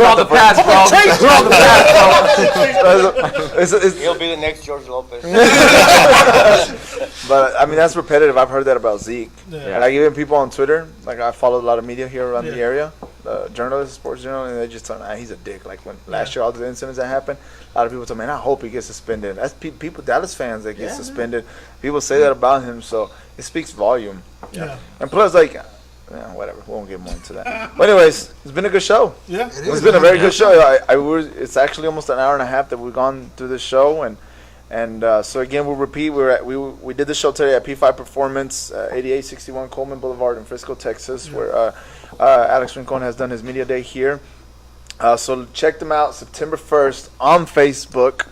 on the pass, bro. We're on the pass, bro. He'll be the next George Lopez. But I mean, that's repetitive. I've heard that about Zeke. Yeah. And like even people on Twitter, like I follow a lot of media here around the Yeah. area, journalists, sports journalists, and they just tell me, he's a dick. Like when last year, all the incidents that happened, a lot of people tell me, man, I hope he gets suspended. That's people, Dallas fans that get suspended. People say that about him, so it speaks volume. Yeah. And plus, like, whatever, we won't get more into that. But anyways, it's been a good show. Yeah. It It's is, been a man. very good show. It's actually almost an hour and a half that we've gone through this show, and so again we'll repeat. We did the show today at P5 Performance, 8861 Coleman Boulevard in Frisco, Texas, where Alex Rincon has done his media day here. So check them out September 1st on Facebook.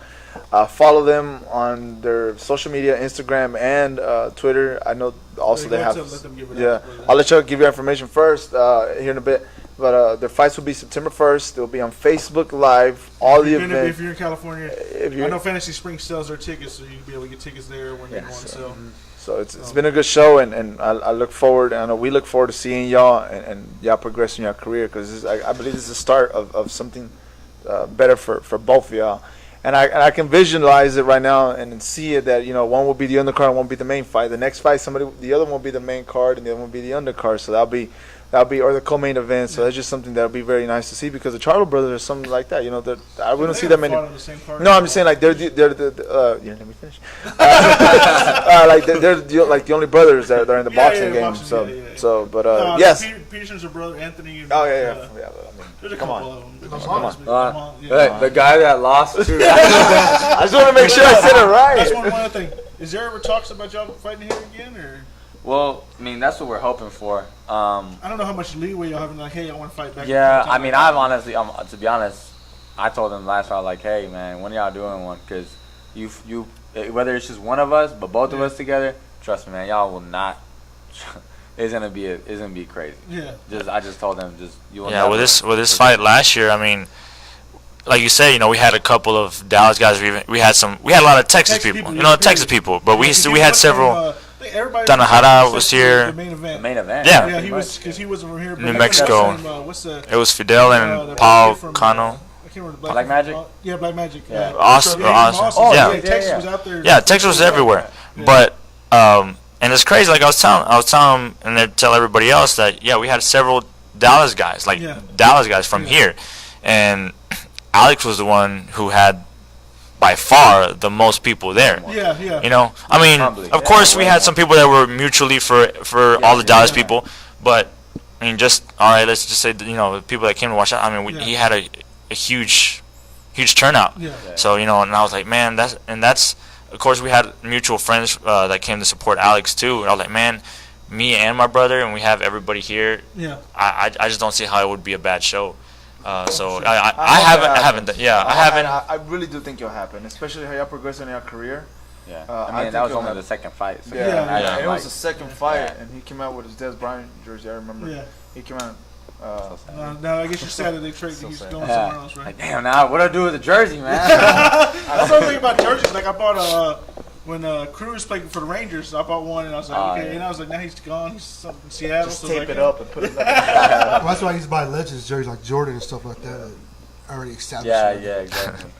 Follow them on their social media, Instagram and Twitter. I know also Yeah, they go have. ahead, let them give it Yeah, up. I'll let you give you information first here in a bit. But their fights will be September 1st. They'll be on Facebook Live. All the If events. you're in California, If I you're, know Fantasy Springs sells their tickets, so you can be able to get tickets there when they go on sale. so it's been a good show, and I look forward. And I know we look forward to seeing y'all and y'all progressing your career, because I believe this is the start of something better for both of y'all. And I can visualize it right now and see it that one will be the undercard and one will be the main fight. The next fight, the other one will be the main card and the other one will be the undercard. So that'll be or the co-main event. So that's just something that'll be very nice to see, because the Charlo brothers are something like that. I wouldn't see that many. On the same card. No, I'm just saying like they're let me finish. Like they're like the only brothers that are in the boxing game. But yes. Peterson's her brother Anthony. And, Oh yeah. There's a Come couple on. of them. Come on. The guy that lost to I just want to make sure I said it That's right. one other thing. Is there ever talks about y'all fighting here again, or Well, I mean, that's what we're hoping for. I don't know how much leeway y'all having? Like, hey, I want to fight back. Yeah, I mean, I've honestly, to be honest, I told them last round, like, hey, man, when y'all doing one? Because whether it's just one of us, but both of us together, trust me, man, y'all will not. It's gonna be crazy. Yeah. I just told them, you will. Yeah, never- with this fight last year, I mean, like you said, we had a couple of Dallas guys. We had a lot of Texas people. Texas people, but we had several. Tanahara was here. The main event. The main event. Yeah. Yeah, he was because he wasn't from here. but New I Mexico. forgot his name, what's the? It was Fidel and the Paul kid from, Cano. I can't remember the Black Magic? Yeah, Black Magic. Yeah. Austin. Oh, Yeah. Texas yeah. was out there. Yeah, Texas was everywhere. Yeah. But and it's crazy. Like I was telling them, and they tell everybody else that we had several Dallas guys, Dallas guys from here, and Alex was the one who had by far the most people there. Yeah. I mean, Probably. of course we had some people that were mutually for all the Dallas people, but I mean, just all right. Let's just say the people that came to watch out. I mean, he had a huge turnout. Yeah. So and I was like, man, that's of course we had mutual friends that came to support Alex too. And I was like, man, me and my brother, and we have everybody here. Yeah. I just don't see how it would be a bad show. So I I haven't. Yeah, I haven't. I really do think it'll happen, especially how y'all progress in your career. Yeah. I I mean, think that was he'll only have- the second fight. So Yeah, Yeah, I yeah. and it was like- the second fight, Yeah. and he came out with his Des Bryant jersey. I remember. Yeah. He came out. Now I guess you're sad that they trade. So He's sad. going somewhere Yeah. else, right? Like, damn, now what do I do with the jersey, man? That's one thing about jerseys. Like I bought when Cruz played for the Rangers, I bought one and I was like, Oh, okay. yeah. And I was like, now he's gone. He's up in Seattle. Just so I was tape like, it up and put it back. Well, that's why he's buy legends jerseys like Jordan and stuff like that. Already established. yeah, already. yeah, exactly.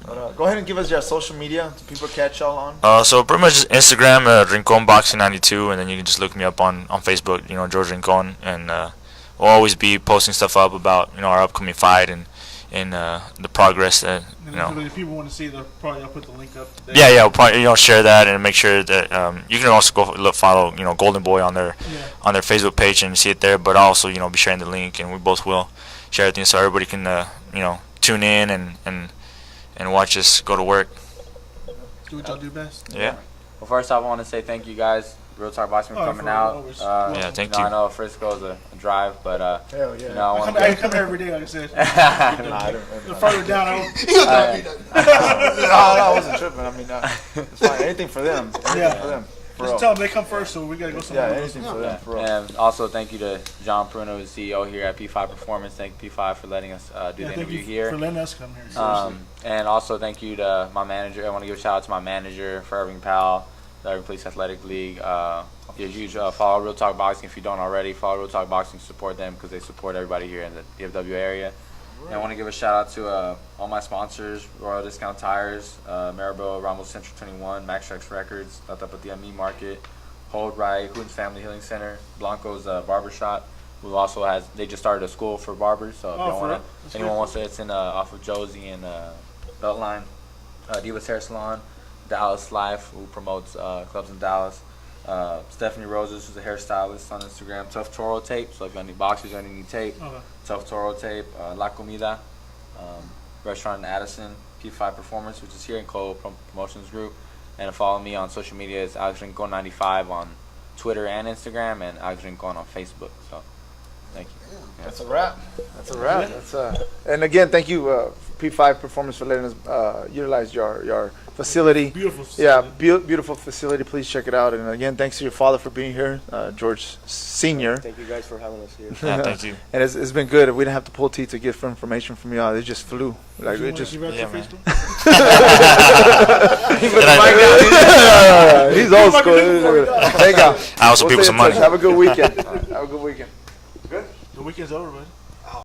But, go ahead and give us your social media. Do people catch y'all on? So pretty much just Instagram, Rincon Boxing 92, and then you can just look me up on Facebook, George Rincon, and we'll always be posting stuff up about our upcoming fight and the progress that And if people want to see, I'll put the link up. There. Yeah, we'll probably share that and make sure that you can also go follow Golden Boy on their Facebook page and see it there. But also be sharing the link, and we both will share everything so everybody can tune in and watch us go to work. Do what y'all do best. Yeah. Well, first off, I want to say thank you guys, Real Talk Boxing, for Oh, coming for out. always. Yeah, thank you. I know Frisco is a drive, but Hell yeah. I I want come here every day, like I said. Nah, I don't. The further down, I No, I wasn't tripping. I mean, it's fine. Anything for them. Anything Yeah. for them. For just real. tell them they come first, so we gotta go Yeah, somewhere else. anything for them. For real. And also thank you to John Pruno, the CEO here at P5 Performance. Thank you, P5, for letting us do Yeah, the thank interview you here. for letting us come here. And also thank you to my manager. I want to give a shout out to my manager for Irving Powell, the Irving Police Athletic League. You're a huge follow Real Talk Boxing if you don't already. Follow Real Talk Boxing, support them because they support everybody here in the DFW area. And I want to give a shout out to all my sponsors: Royal Discount Tires, Maribel, Ramos Central 21, Max Rex Records, up at the ME Market, Hold Right, Hooten's Family Healing Center, Blanco's Barbershop, who also they just started a school for barbers. So if Oh, you for want real? to, That's anyone good. wants to, it's in off of Josie and Beltline. Divas Hair Salon, Dallas Life, who promotes clubs in Dallas. Stephanie Roses, who's a hairstylist on Instagram. Tough Toro Tape, so if you need boxers or any tape, Okay. Tough Toro Tape. La Comida, restaurant in Addison. P5 Performance, which is here in Cole Promotions Group. And follow me on social media. It's Alex Rincon 95 on Twitter and Instagram, and Alex Rincon on Facebook. So, thank you. That's a wrap. That's a wrap. And again, thank you, P5 Performance, for letting us utilize your facility. Beautiful. Yeah, beautiful facility. Please check it out. And again, thanks to your father for being here, George Senior. Thank you guys for having us here. Yeah, thank you. And it's been good. We didn't have to pull teeth to get information from y'all. It just flew. Like it just. Give out Yeah, your man. Facebook? He's old Fucking school. do it for me. Thank you. I also people We'll stay some in touch. money. Have a good weekend. Have a good weekend. The weekend's over, buddy.